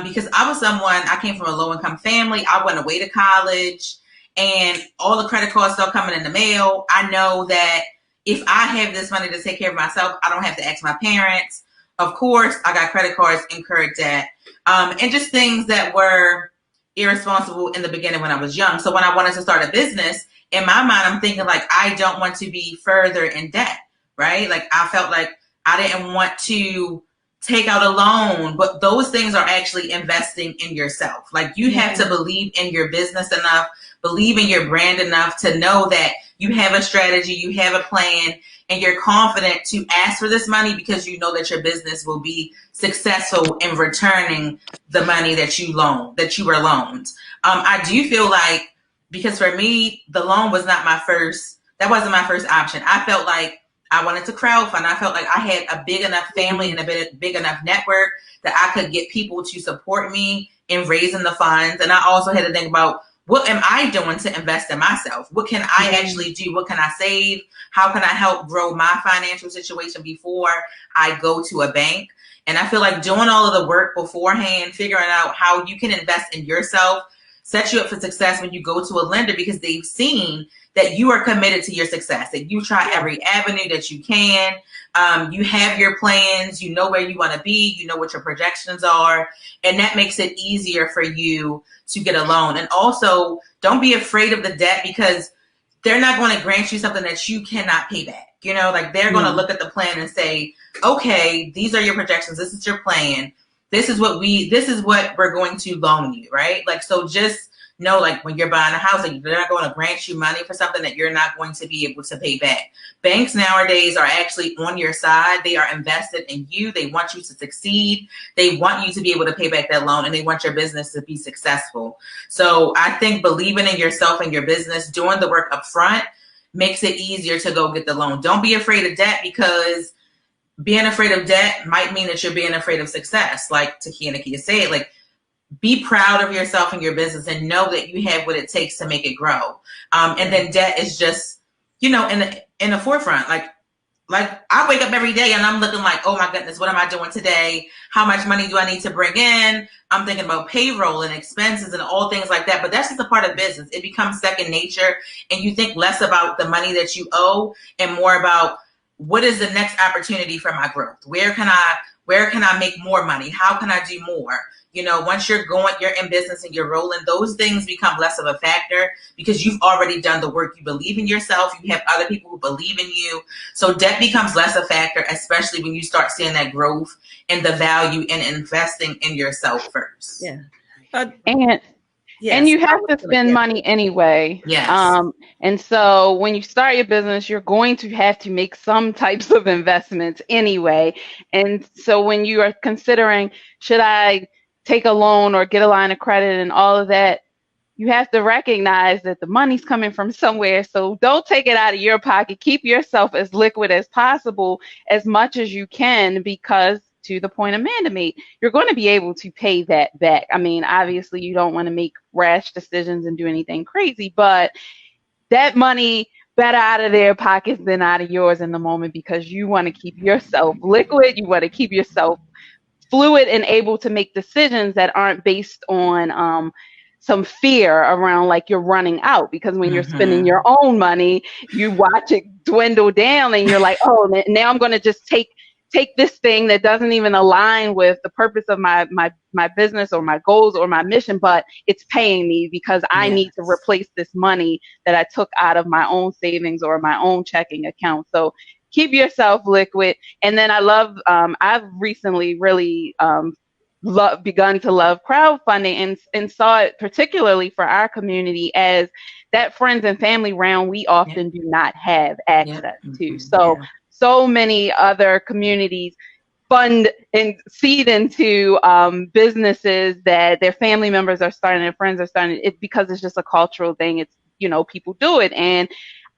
Because I came from a low income family. I went away to college and all the credit cards start coming in the mail. I know that if I have this money to take care of myself, I don't have to ask my parents. Of course, I got credit cards, incurred debt, and just things that were irresponsible in the beginning when I was young. So when I wanted to start a business, in my mind, I'm thinking like, I don't want to be further in debt, right? Like I felt like I didn't want to take out a loan, but those things are actually investing in yourself. Like you have to believe in your business enough, believe in your brand enough to know that you have a strategy, you have a plan, and you're confident to ask for this money because you know that your business will be successful in returning the money that you were loaned. I do feel like, because for me, the loan was not that wasn't my first option. I felt like I wanted to crowdfund. I felt like I had a big enough family and a big enough network that I could get people to support me in raising the funds. And I also had to think about, what am I doing to invest in myself? What can I actually do? What can I save? How can I help grow my financial situation before I go to a bank? And I feel like doing all of the work beforehand, figuring out how you can invest in yourself, sets you up for success when you go to a lender, because they've seen that you are committed to your success, that you try every avenue that you can. You have your plans, you know where you want to be, you know what your projections are, and that makes it easier for you to get a loan. And also, don't be afraid of the debt, because they're not going to grant you something that you cannot pay back. You know, like they're going to look at the plan and say, okay, these are your projections, this is your plan, this is what we're going to loan you, right? Like, so just know, like when you're buying a house, like they're not going to grant you money for something that you're not going to be able to pay back. Banks nowadays are actually on your side. They are invested in you. They want you to succeed. They want you to be able to pay back that loan, and they want your business to be successful. So I think believing in yourself and your business, doing the work up front, makes it easier to go get the loan. Don't be afraid of debt, because being afraid of debt might mean that you're being afraid of success. Like Takia and Nakia said, like, be proud of yourself and your business and know that you have what it takes to make it grow. And then debt is just, in the forefront. Like I wake up every day and I'm looking like, oh my goodness, what am I doing today? How much money do I need to bring in? I'm thinking about payroll and expenses and all things like that. But that's just a part of business. It becomes second nature, and you think less about the money that you owe and more about, what is the next opportunity for my growth? Where can I make more money? How can I do more? Once you're in business and you're rolling, those things become less of a factor, because you've already done the work. You believe in yourself. You have other people who believe in you. So debt becomes less a factor, especially when you start seeing that growth and the value in investing in yourself first. Yeah. And you have to spend money anyway. Yes. And so when you start your business, you're going to have to make some types of investments anyway. And so when you are considering, should I take a loan or get a line of credit and all of that, you have to recognize that the money's coming from somewhere. So don't take it out of your pocket. Keep yourself as liquid as possible, as much as you can, because to the point Amanda made, you're going to be able to pay that back. I mean, obviously you don't want to make rash decisions and do anything crazy, but that money better out of their pockets than out of yours in the moment, because you want to keep yourself liquid. You want to keep yourself fluid and able to make decisions that aren't based on some fear around like you're running out, because when you're spending your own money, you watch it dwindle down and you're like, oh, now I'm going to just take this thing that doesn't even align with the purpose of my business or my goals or my mission, but it's paying me because I need to replace this money that I took out of my own savings or my own checking account. So keep yourself liquid. And then I've recently really begun to love crowdfunding and saw it particularly for our community as that friends and family round we often do not have access to. So many other communities fund and seed into businesses that their family members are starting, their friends are starting, it because it's just a cultural thing. It's, people do it. And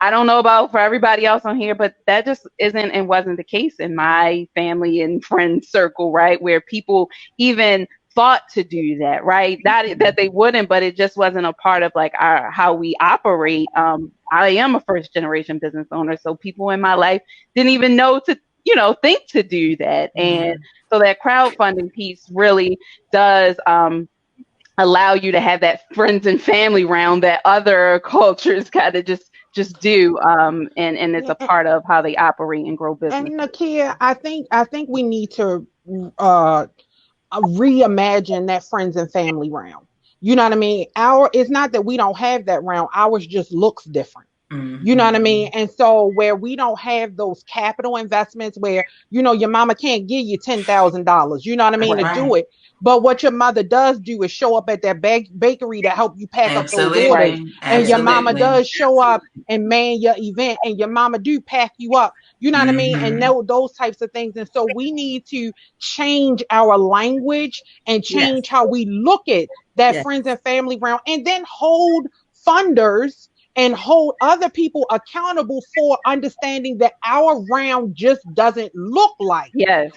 I don't know about for everybody else on here, but that just isn't and wasn't the case in my family and friend circle, right? Where people even thought to do that, right? That they wouldn't, but it just wasn't a part of like how we operate. I am a first generation business owner, so people in my life didn't even know to, think to do that. And so that crowdfunding piece really does allow you to have that friends and family round that other cultures kind of just do, and it's a part of how they operate and grow business. And Nakia, I think we need to reimagine that friends and family round. You know what I mean? It's not that we don't have that round. Ours just looks different. You know what I mean? And so where we don't have those capital investments where, your mama can't give you $10,000, you know what I mean, to do it. But what your mother does do is show up at that bakery to help you pack up those orders. And your mama does show up and man your event, and your mama do pack you up. You know what I mean? And those types of things. And so we need to change our language and change how we look at that friends and family round, and then hold funders and hold other people accountable for understanding that our round just doesn't look like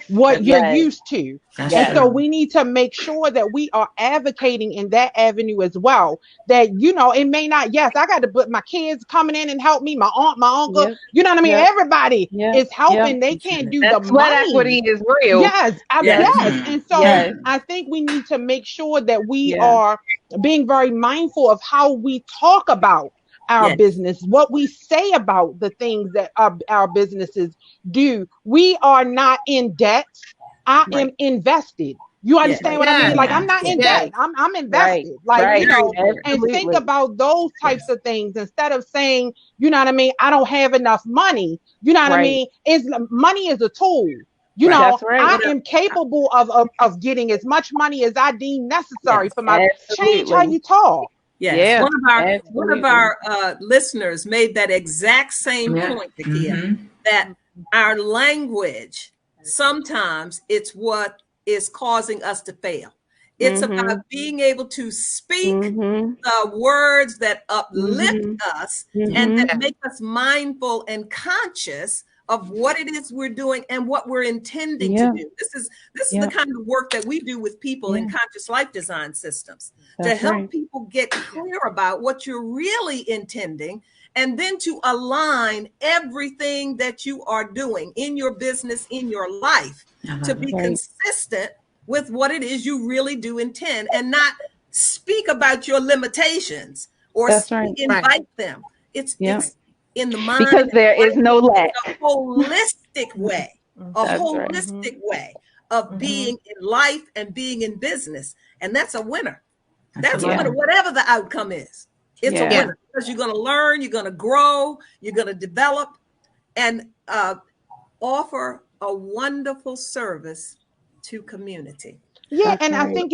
what you're used to. And so we need to make sure that we are advocating in that avenue as well. That, it may not, I got to put my kids coming in and help me, my aunt, my uncle, you know what I mean? Everybody is helping. They can't do the sweat money. Equity is real. Yes. And so I think we need to make sure that we are being very mindful of how we talk about our business, what we say about the things that our businesses do. We are not in debt. I am invested. You understand what I mean? Like, I'm not in debt. I'm invested. And think about those types of things instead of saying, you know what I mean, I don't have enough money. You know what I mean? Money is a tool. I am capable of getting as much money as I deem necessary for my change how you talk. Yes. One of our listeners made that exact same point, Nakia, that our language, sometimes it's what is causing us to fail. It's about being able to speak the words that uplift us and that make us mindful and conscious of what it is we're doing and what we're intending to do. This is the kind of work that we do with people in conscious life design systems to help people get clear about what you're really intending, and then to align everything that you are doing in your business, in your life, to be consistent with what it is you really do intend, and not speak about your limitations or invite them. It's in the mind, because there is no lack. A holistic way, way of being in life and being in business, and that's a winner. That's a winner, whatever the outcome is. It's a winner because you're going to learn, you're going to grow, you're going to develop, and offer a wonderful service to community. I think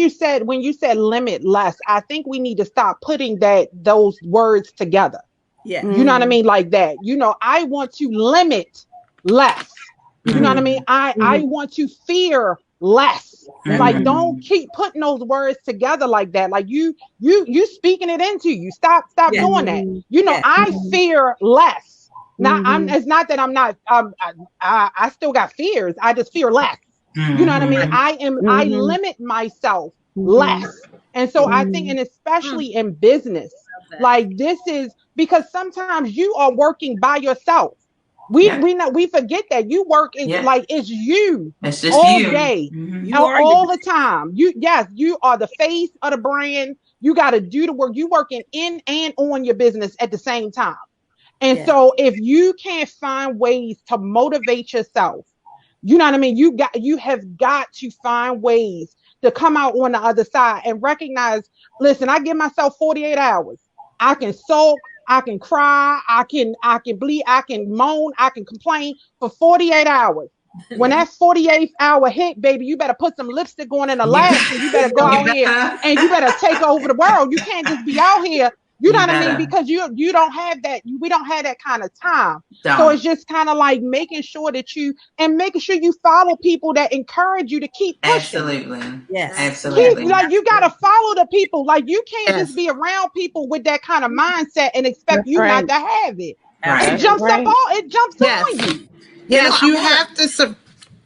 when you said limitless, I think we need to stop putting those words together. Yeah. You know what I mean? Like that. I want to limit less. You know what I mean? I want to fear less. Like, don't keep putting those words together like that. Like you speaking it into you. Stop doing that. I fear less. Now it's not that I'm not I still got fears. I just fear less. You know what I mean? I limit myself less. And so I think, and especially in business, like this is because sometimes you are working by yourself. We forget that you work like it's you all day, all the time. You are the face of the brand. You got to do the work. You working in and on your business at the same time. And so if you can't find ways to motivate yourself, you know what I mean? You have got to find ways to come out on the other side and recognize, listen, I give myself 48 hours. I can sulk, I can cry, I can bleed, I can moan, I can complain for 48 hours. When that 48th hour hit, baby, you better put some lipstick on and a lash, and you better go out here and you better take over the world. You can't just be out here. You know what I mean? Because you don't have that. We don't have that kind of time. So it's just kind of like making sure that you follow people that encourage you to keep pushing. Absolutely. Yes. Absolutely. You got to follow the people. Like, you can't just be around people with that kind of mindset and expect not to have it. Right. It jumps on you. Yes, you have to.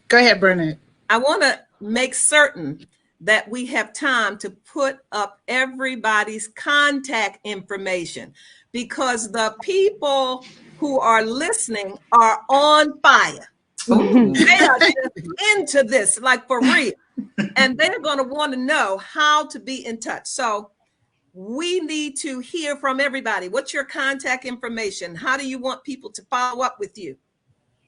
Go ahead, Burnett. I want to make certain that we have time to put up everybody's contact information, because the people who are listening are on fire. They are just into this, like for real. And they're going to want to know how to be in touch. So we need to hear from everybody. What's your contact information? How do you want people to follow up with you?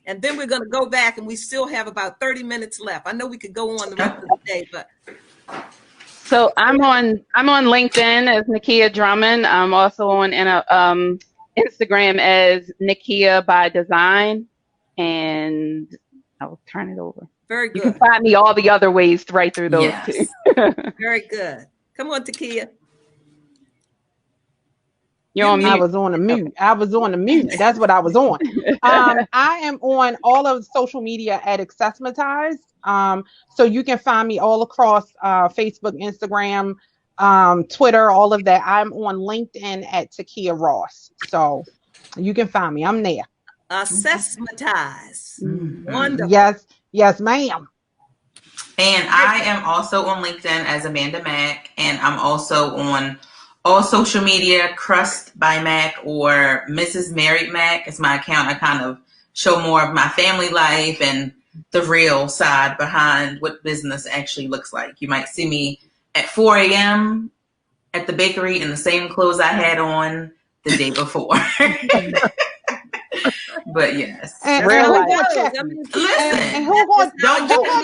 And then we're going to go back, and we still have about 30 minutes left. I know we could go on the rest of the day, but. So I'm on LinkedIn as Nakia Drummond. I'm also on Instagram as Nakia by Design, and I'll turn it over. Very good. You can find me all the other ways right through those two. Very good. Come on, Takia. You're on mute. I was on a mute. I was on a mute. That's what I was on. I am on all of social media at Accessmatize. So you can find me all across Facebook, Instagram, Twitter, all of that. I'm on LinkedIn at Takia Ross. So you can find me. I'm there. Accessmatize. Wonderful. Yes, ma'am. And I am also on LinkedIn as Amanda Mack, and I'm also on all social media, Crust by Mac or Mrs. Married Mac is my account. I kind of show more of my family life and the real side behind what business actually looks like. You might see me at 4 a.m. at the bakery in the same clothes I had on the day before. But yes. And who gonna check you? Listen, and who gonna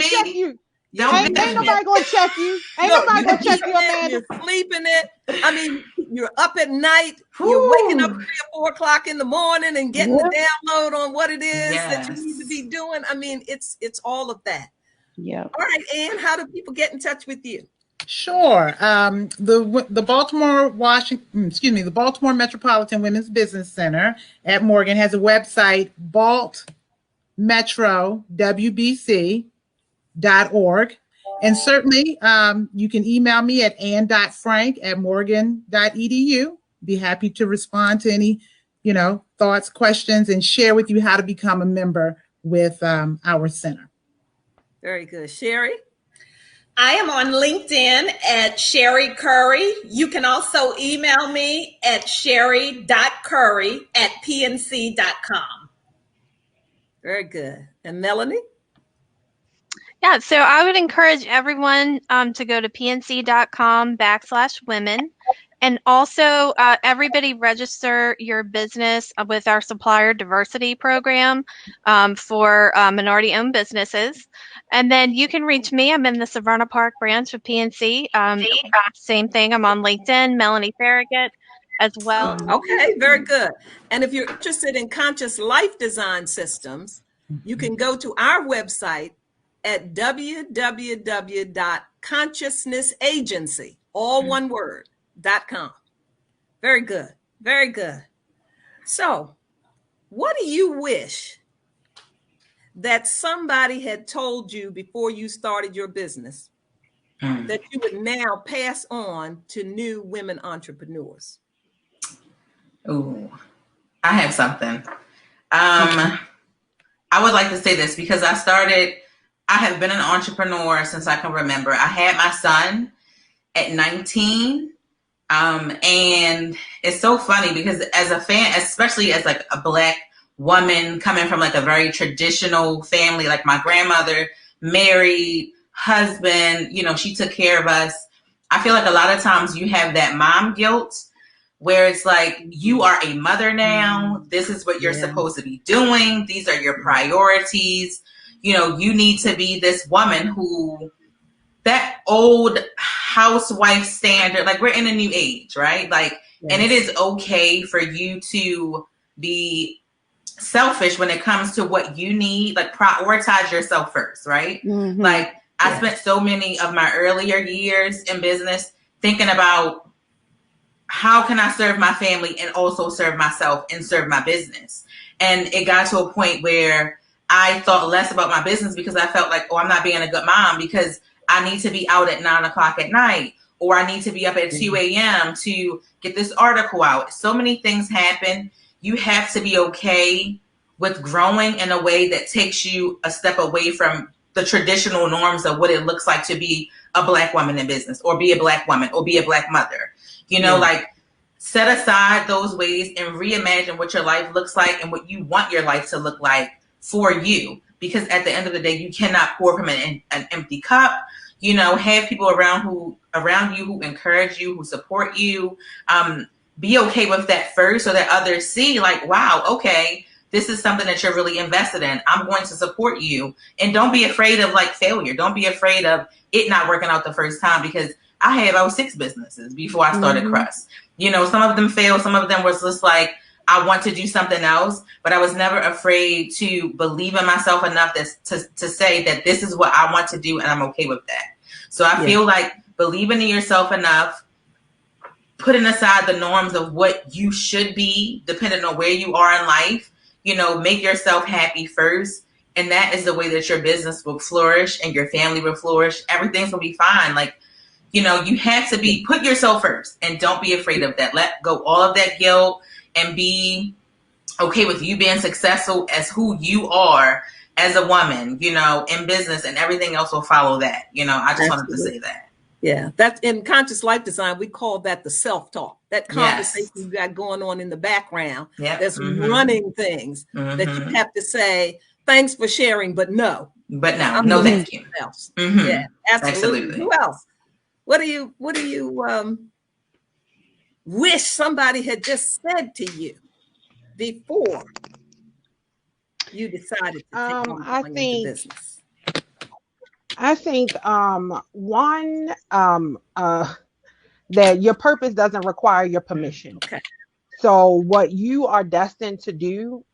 check you? Ain't nobody gonna check you. Ain't nobody gonna check you, Amanda. You're sleeping it. I mean, you're up at night. You're waking up 3 or 4 o'clock in the morning and getting the download on what it is that you need to be doing. I mean, it's all of that. Yeah. All right, Ann, how do people get in touch with you? Sure. The Baltimore Metropolitan Women's Business Center at Morgan has a website, baltmetrowbc.org. And certainly you can email me at ann.frank@morgan.edu. Be happy to respond to any, thoughts, questions, and share with you how to become a member with our center. Very good. Sherry? I am on LinkedIn at Sherry Curry. You can also email me at sherry.curry@pnc.com. Very good. And Melanie? Yeah, so I would encourage everyone to go to pnc.com/women. And also, everybody register your business with our supplier diversity program for minority-owned businesses. And then you can reach me. I'm in the Severna Park branch of PNC. Same thing. I'm on LinkedIn, Melanie Farragut as well. Okay, very good. And if you're interested in conscious life design systems, you can go to our website at www.consciousnessagency, all one word, .com. Very good. Very good. So, what do you wish that somebody had told you before you started your business that you would now pass on to new women entrepreneurs? Ooh, I have something. I would like to say this because I have been an entrepreneur since I can remember. I had my son at 19. And it's so funny because as a fan, especially as like a Black woman coming from like a very traditional family, like my grandmother, married, husband, she took care of us. I feel like a lot of times you have that mom guilt where it's like, you are a mother now. This is what you're supposed to be doing. These are your priorities. You need to be this woman who, that old housewife standard, like we're in a new age, right? Like, and it is okay for you to be selfish when it comes to what you need, like prioritize yourself first, right? Mm-hmm. Like I spent so many of my earlier years in business thinking about how can I serve my family and also serve myself and serve my business. And it got to a point where I thought less about my business because I felt like, I'm not being a good mom because I need to be out at 9 o'clock at night, or I need to be up at 2 a.m. to get this article out. So many things happen. You have to be okay with growing in a way that takes you a step away from the traditional norms of what it looks like to be a Black woman in business, or be a Black woman, or be a Black mother. Like set aside those ways and reimagine what your life looks like and what you want your life to look like for you. Because at the end of the day, you cannot pour from an empty cup. Have people around you who encourage you, who support you. Be okay with that first so that others see like, wow, okay, this is something that you're really invested in. I'm going to support you. And don't be afraid of like failure. Don't be afraid of it not working out the first time, because I was 6 businesses before I started Crust. Some of them failed. Some of them was just like, I want to do something else, but I was never afraid to believe in myself enough to say that this is what I want to do and I'm okay with that. So I feel like believing in yourself enough, putting aside the norms of what you should be, depending on where you are in life, you know, make yourself happy first. And that is the way that your business will flourish and your family will flourish. Everything's gonna be fine. Like, you know, you have to put yourself first and don't be afraid of that. Let go all of that guilt and be okay with you being successful as who you are as a woman, you know, in business, and everything else will follow that. You know, I just wanted to say that. Yeah, that's in conscious life design. We call that the self-talk, that conversation you got going on in the background that's running things that you have to say, thanks for sharing, but no. But no, thank you. Else. Yeah, absolutely. Who else? What do you wish somebody had just said to you before you decided to take on going into business? I think one that your purpose doesn't require your permission. Okay. So what you are destined to do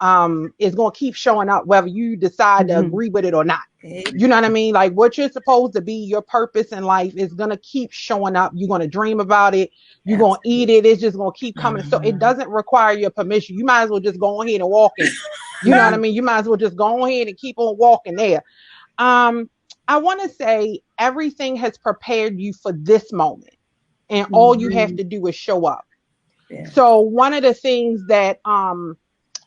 is going to keep showing up whether you decide to agree with it or not. You know what I mean? Like what you're supposed to be, your purpose in life is going to keep showing up. You're going to dream about it. You're going to eat it. It's just going to keep coming. So it doesn't require your permission. You might as well just go ahead and walk in. You know what I mean? You might as well just go ahead and keep on walking there. I want to say everything has prepared you for this moment, and all you have to do is show up. So one of the things that,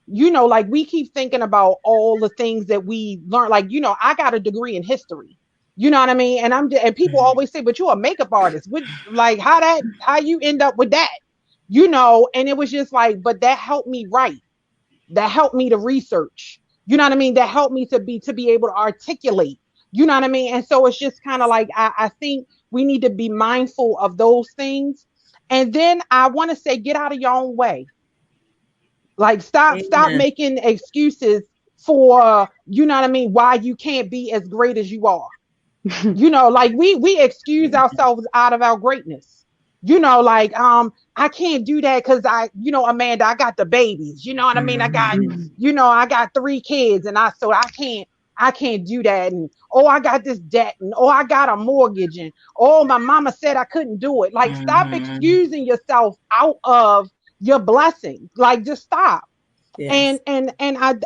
you know, like we keep thinking about all the things that we learned, like, you know, I got a degree in history, you know what I mean? And people always say, but you're a makeup artist. Like how you end up with that, you know? And it was just like, but that helped me write. That helped me to research, you know what I mean? That helped me to be able to articulate. You know what I mean? And so it's just kind of like, I think we need to be mindful of those things. And then I want to say, get out of your own way. Like stop making excuses for, you know what I mean, why you can't be as great as you are. You know, like we excuse ourselves out of our greatness. You know, like, I can't do that because Amanda, I got the babies. You know what I mean? I got 3 kids and I can't do that. And, I got this debt and, I got a mortgage and, my mama said I couldn't do it. Like, stop excusing yourself out of your blessings. Like, just stop. Yes. And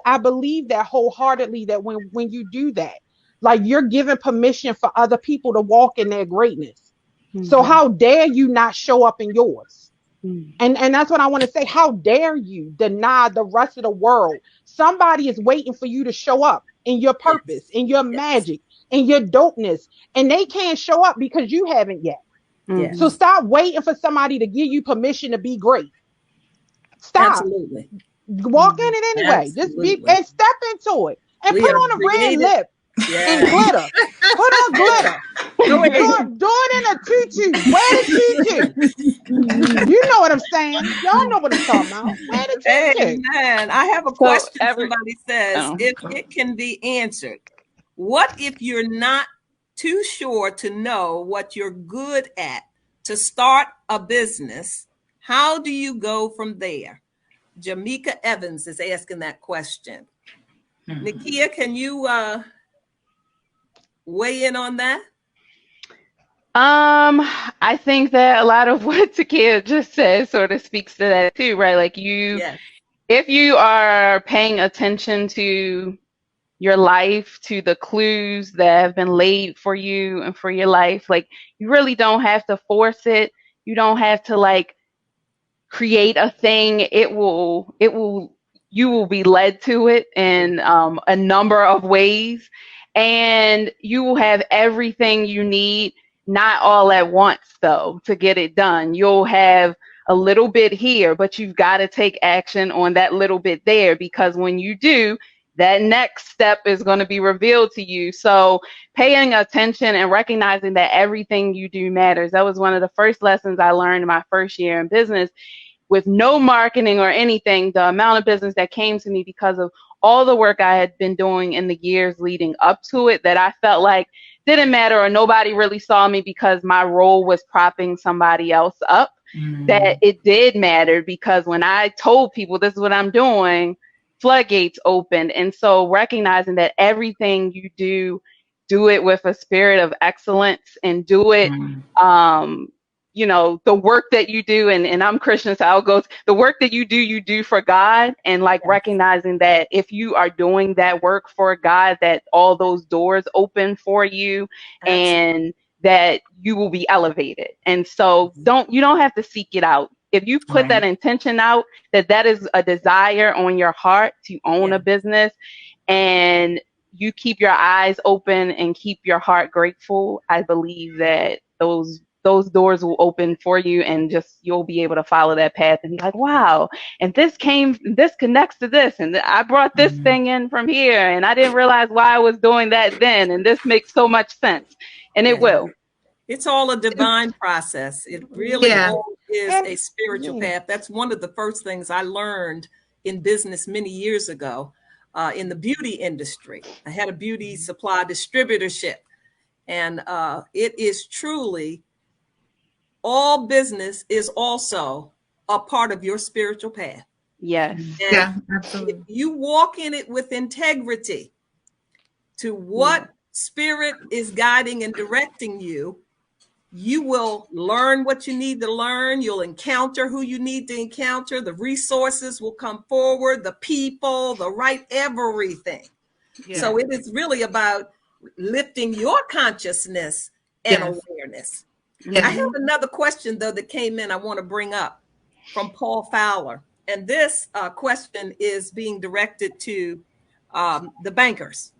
I believe that wholeheartedly, that when you do that, like, you're giving permission for other people to walk in their greatness. So how dare you not show up in yours? And that's what I want to say. How dare you deny the rest of the world? Somebody is waiting for you to show up in your purpose, in your magic, in your dopeness, and they can't show up because you haven't yet. So stop waiting for somebody to give you permission to be great. Stop. Absolutely. Walk in it anyway. Just be and step into it and put on a red lip. And glitter. Put on glitter. Do it in a tutu. Wear the tutu. You know what I'm saying. Y'all know what I'm talking about. Wear the tutu. Hey, man, I have a question. Somebody says, if it can be answered, what if you're not too sure to know what you're good at to start a business? How do you go from there? Jamaica Evans is asking that question. Nakia, can you weigh in on that? I think that a lot of what Takia just said sort of speaks to that too, right? Like if you are paying attention to your life, to the clues that have been laid for you and for your life, like you really don't have to force it. You don't have to like create a thing. You will be led to it in a number of ways, and you will have everything you need, not all at once though, to get it done. You'll have a little bit here, but you've got to take action on that little bit there, because when you do, that next step is going to be revealed to you. So paying attention and recognizing that everything you do matters. That was one of the first lessons I learned in my first year in business. With no marketing or anything, the amount of business that came to me because of all the work I had been doing in the years leading up to it, that I felt like didn't matter, or nobody really saw me because my role was propping somebody else up, that it did matter, because when I told people this is what I'm doing, floodgates opened. And so recognizing that everything you do it with a spirit of excellence, and do it, you know, the work that you do, and I'm Christian, so I'll go, the work that you do for God, and like recognizing that if you are doing that work for God, that all those doors open for you, and that you will be elevated. And so you don't have to seek it out. If you put that intention out, that is a desire on your heart to own a business, and you keep your eyes open and keep your heart grateful, I believe that those doors will open for you, and just you'll be able to follow that path and be like, wow, and this connects to this, and I brought this thing in from here, and I didn't realize why I was doing that then, and this makes so much sense. And it will. It's all a divine process. It really all is a spiritual path. That's one of the first things I learned in business many years ago, in the beauty industry. I had a beauty supply distributorship, and it is truly, all business is also a part of your spiritual path. Yes. And absolutely. If you walk in it with integrity to what spirit is guiding and directing you, you will learn what you need to learn. You'll encounter who you need to encounter. The resources will come forward, the people, the right everything. So it is really about lifting your consciousness and awareness. I have another question, though, that came in I want to bring up from Paul Fowler. And this question is being directed to the bankers.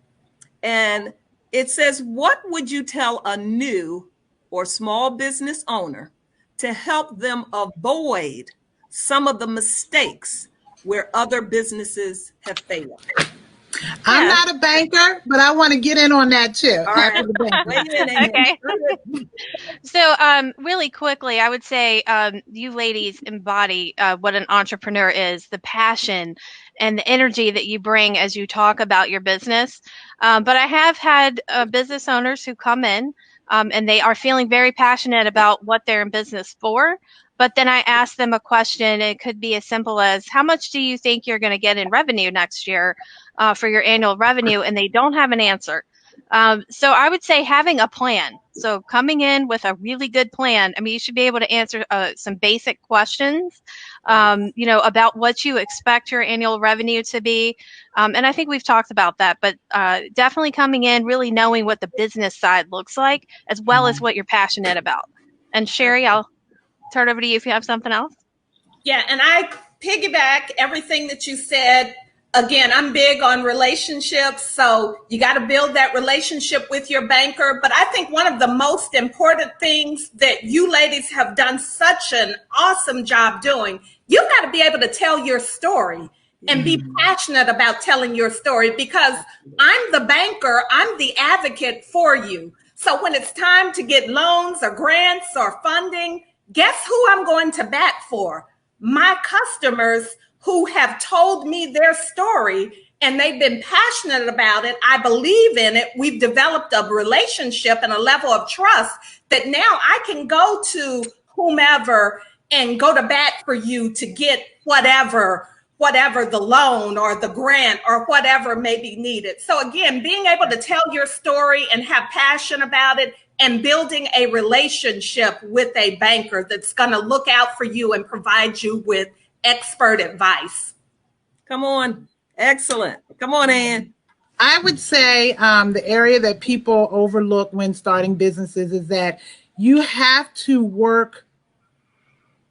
And it says, what would you tell a new or small business owner to help them avoid some of the mistakes where other businesses have failed? I'm not a banker, but I want to get in on that too. Okay. So really quickly, I would say you ladies embody what an entrepreneur is, the passion and the energy that you bring as you talk about your business. But I have had business owners who come in and they are feeling very passionate about what they're in business for. But then I ask them a question. It could be as simple as, how much do you think you're going to get in revenue next year for your annual revenue? And they don't have an answer. So I would say having a plan. So coming in with a really good plan. I mean, you should be able to answer some basic questions, you know, about what you expect your annual revenue to be. And I think we've talked about that, but definitely coming in, really knowing what the business side looks like, as well as what you're passionate about. And Sherry, I'll turn it over to you if you have something else. Yeah, and I piggyback everything that you said. Again, I'm big on relationships, so you got to build that relationship with your banker. But I think one of the most important things that you ladies have done such an awesome job doing, you got to be able to tell your story and be passionate about telling your story, because I'm the banker, I'm the advocate for you. So when it's time to get loans or grants or funding, guess who I'm going to bat for? My customers who have told me their story and they've been passionate about it. I believe in it. We've developed a relationship and a level of trust that now I can go to whomever and go to bat for you to get whatever the loan or the grant or whatever may be needed. So again, being able to tell your story and have passion about it, and building a relationship with a banker that's going to look out for you and provide you with expert advice. Come on. Excellent. Come on, Ann. I would say the area that people overlook when starting businesses is that you have to work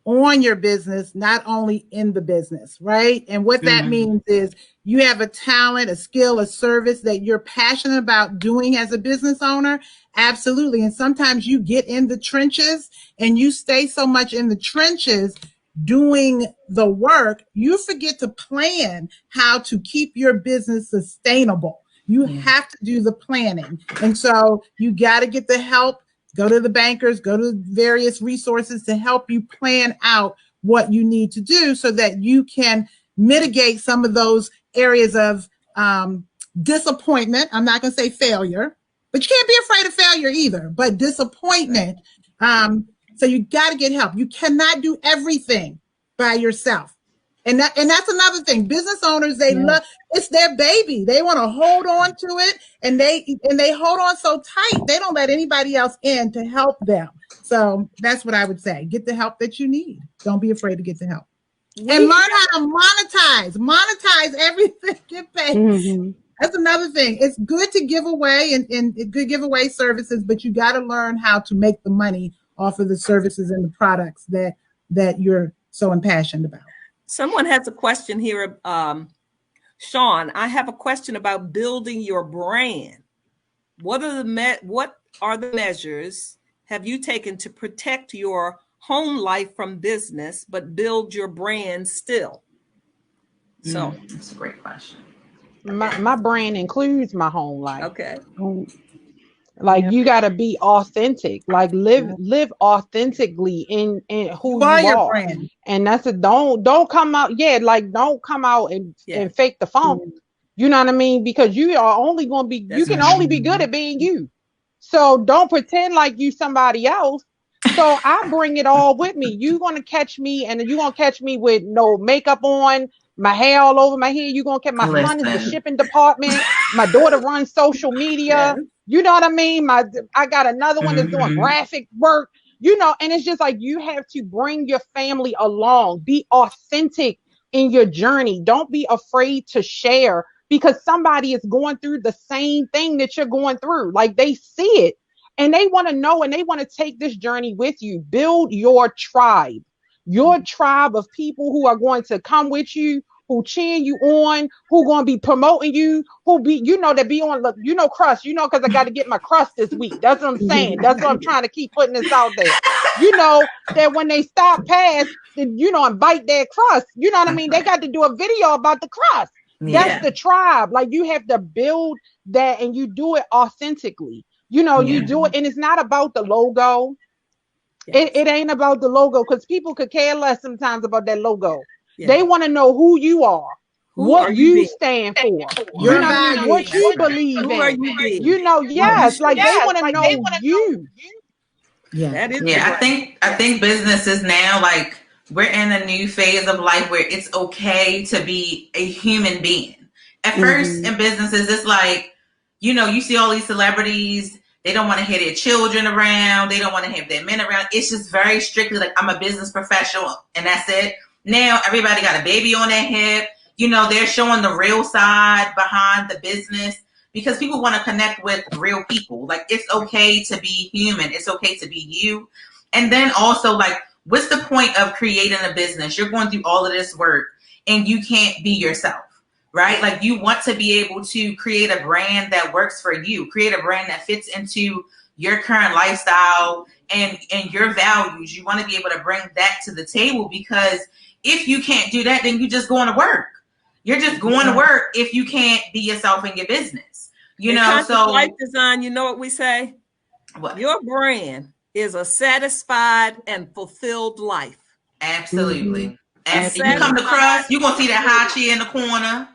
on your business, not only in the business, right? And what that means is you have a talent, a skill, a service that you're passionate about doing as a business owner. Absolutely. And sometimes you get in the trenches and you stay so much in the trenches doing the work, you forget to plan how to keep your business sustainable. You have to do the planning. And so you got to get the help. Go to the bankers, go to various resources to help you plan out what you need to do so that you can mitigate some of those areas of disappointment. I'm not going to say failure, but you can't be afraid of failure either, but disappointment. So you got to get help. You cannot do everything by yourself. And that's another thing. Business owners, they love, it's their baby. They want to hold on to it, and they hold on so tight. They don't let anybody else in to help them. So that's what I would say. Get the help that you need. Don't be afraid to get the help. And learn how to monetize everything. Get paid. That's another thing. It's good to give away and good give away services, but you got to learn how to make the money off of the services and the products that you're so impassioned about. Someone has a question here. Sean, I have a question about building your brand. What are the measures have you taken to protect your home life from business, but build your brand still? So that's a great question. My brand includes my home life. Okay. Like you got to be authentic, like live authentically in who you are. Your brand. And that's don't come out. Yeah. Like don't come out and fake the funk. You know what I mean? Because you are only going to be, you can only be good at being you. So don't pretend like you somebody else. So I bring it all with me. You're going to catch me, and you're going to catch me with no makeup on, my hair all over my head. You're going to catch my son is the shipping department. My daughter runs social media. You know what I mean? I got another one that's doing graphic work, you know, and it's just like you have to bring your family along. Be authentic in your journey. Don't be afraid to share, because somebody is going through the same thing that you're going through. Like they see it and they want to know, and they want to take this journey with you. Build your tribe of people who are going to come with you, who cheer you on, who going to be promoting you, who be, you know, that be on, you know, crust, you know, because I got to get my crust this week. That's what I'm saying. That's what I'm trying to keep putting this out there. You know, that when they stop past, you know, and bite their crust, you know what I mean? They got to do a video about the crust. That's the tribe. Like you have to build that, and you do it authentically. You know, you do it, and it's not about the logo. It ain't about the logo, because people could care less sometimes about that logo. They want to know who you are, what you stand for, you know, what you believe in. You know, yes, like they want to know you. I think businesses now, like we're in a new phase of life where it's okay to be a human being. At first in businesses, it's like, you know, you see all these celebrities, they don't want to have their children around, they don't want to have their men around. It's just very strictly like, I'm a business professional and that's it. Now everybody got a baby on their hip. You know, they're showing the real side behind the business, because people want to connect with real people. Like, it's okay to be human. It's okay to be you. And then also, like, what's the point of creating a business? You're going through all of this work and you can't be yourself, right? Like, you want to be able to create a brand that works for you, create a brand that fits into your current lifestyle and your values. You want to be able to bring that to the table, because if you can't do that, then you're just going to work. You're just going to work if you can't be yourself in your business. You know, so life design, you know what we say? What? Your brand is a satisfied and fulfilled life. Absolutely. And you come to Crust, you're going to see that high chair in the corner.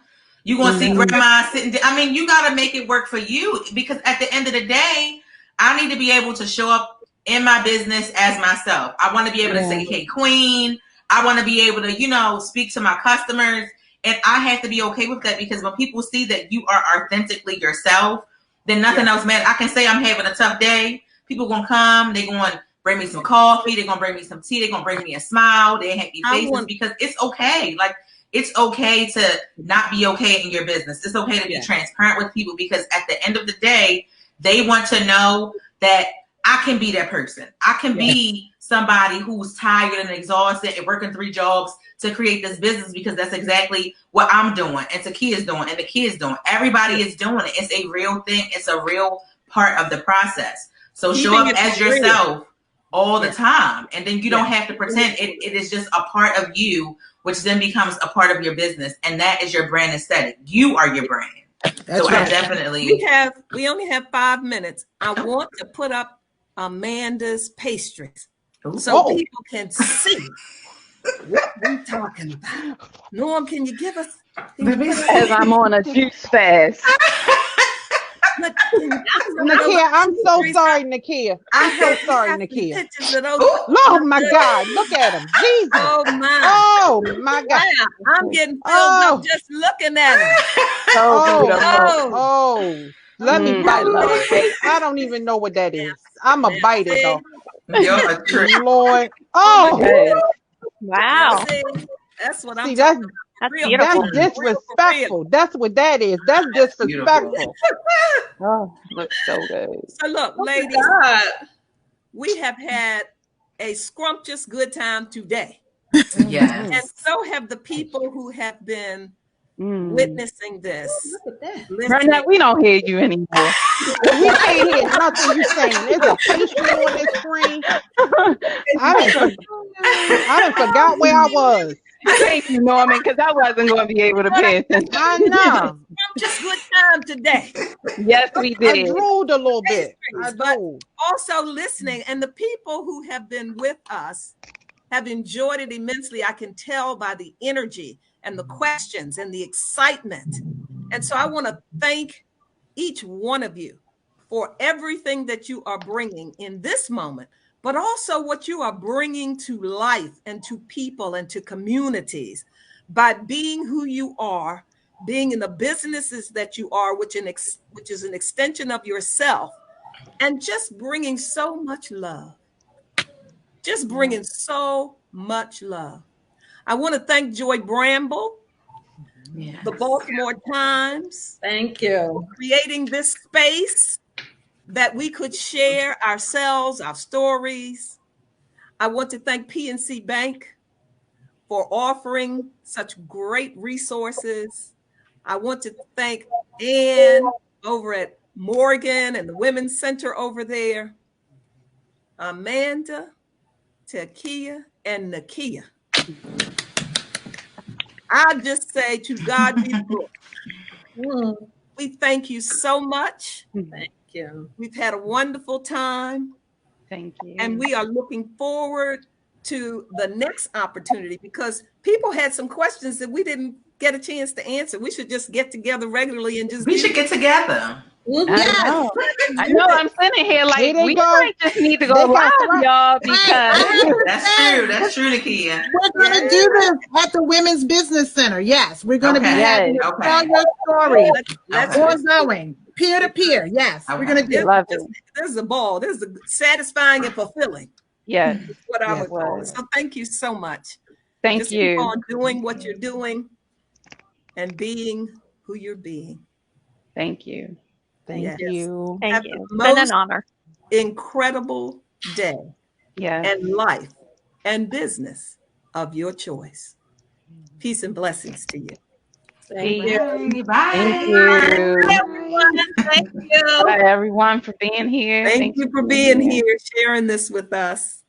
You're going to see grandma sitting. I mean, you got to make it work for you, because at the end of the day, I need to be able to show up in my business as myself. I want to be able to say, hey, queen. I want to be able to, you know, speak to my customers. And I have to be okay with that, because when people see that you are authentically yourself, then nothing else matters. I can say I'm having a tough day. People going to come. They're going to bring me some coffee. They're going to bring me some tea. They're going to bring me a smile. They happy faces, because it's okay. Like, it's okay to not be okay in your business. It's okay to be transparent with people, because at the end of the day, they want to know that I can be that person. I can be somebody who's tired and exhausted and working 3 jobs to create this business, because that's exactly what I'm doing, and Taki is doing, and the kids doing. Everybody is doing it. It's a real thing. It's a real part of the process. So show up as yourself all the time, and then you don't have to pretend. It is just a part of you, which then becomes a part of your business, and that is your brand aesthetic. You are your brand. That's right. I definitely. We only have 5 minutes. I want to put up Amanda's pastries so people can see what we're talking about. Norm, can you give us? As I'm on a juice fast. But Nakia, I'm so sorry, Nakia. I'm so sorry, Nakia. Pictures of those. Oh my God, look at him. Jesus. Oh my. Oh my God. Wow, I'm getting filled up just looking at him. Oh, let me bite it. I don't even know what that is. I'm a bite it though. Lord. Oh. Wow. That's what I'm See, talking that's disrespectful. That's what that is. That's disrespectful. Oh, looks so good. So look, ladies, we have had a scrumptious good time today. Yes. And so have the people who have been witnessing this. Look at that. Bernadette, we don't hear you anymore. We can't hear nothing you saying. There's a pastry on this screen. I done forgot where I was. Thank you, Norman, because I wasn't going to be able to pay attention. I know. Just good time today. Yes, we did. I drooled a little bit. But also listening, and the people who have been with us have enjoyed it immensely. I can tell by the energy and the questions and the excitement. And so I want to thank each one of you for everything that you are bringing in this moment, but also what you are bringing to life and to people and to communities by being who you are, being in the businesses that you are, which is an extension of yourself, and just bringing so much love. Just bringing so much love. I want to thank Joy Bramble, the Baltimore Times. Thank you. For creating this space that we could share ourselves, our stories. I want to thank PNC Bank for offering such great resources. I want to thank Ann over at Morgan and the Women's Center over there, Amanda, Takia, and Nakia. I just say to God be the glory. We thank you so much. Thank you. We've had a wonderful time. Thank you. And we are looking forward to the next opportunity because people had some questions that we didn't get a chance to answer. We should just get together regularly and just. We should get together. Yes. I know. I'm sitting here like we might just need to go live, y'all, because that's true, Nakia. We're going to do this at the Women's Business Center. Yes, we're going to be having tell your story. That's ongoing, peer to peer. Yes, we're going to do. Love it. This is a ball. This is satisfying and fulfilling. Yes, is what I would call it. So thank you so much. Thank just you. Keep on doing what you're doing and being who you're being. Thank you. Thank you. Thank you. It's been an honor. Incredible day. Yeah. And life and business of your choice. Peace and blessings to you. Thank you. Bye. Thank you. Everyone, thank you. Bye, everyone, for being here. Thank you for being here, sharing this with us.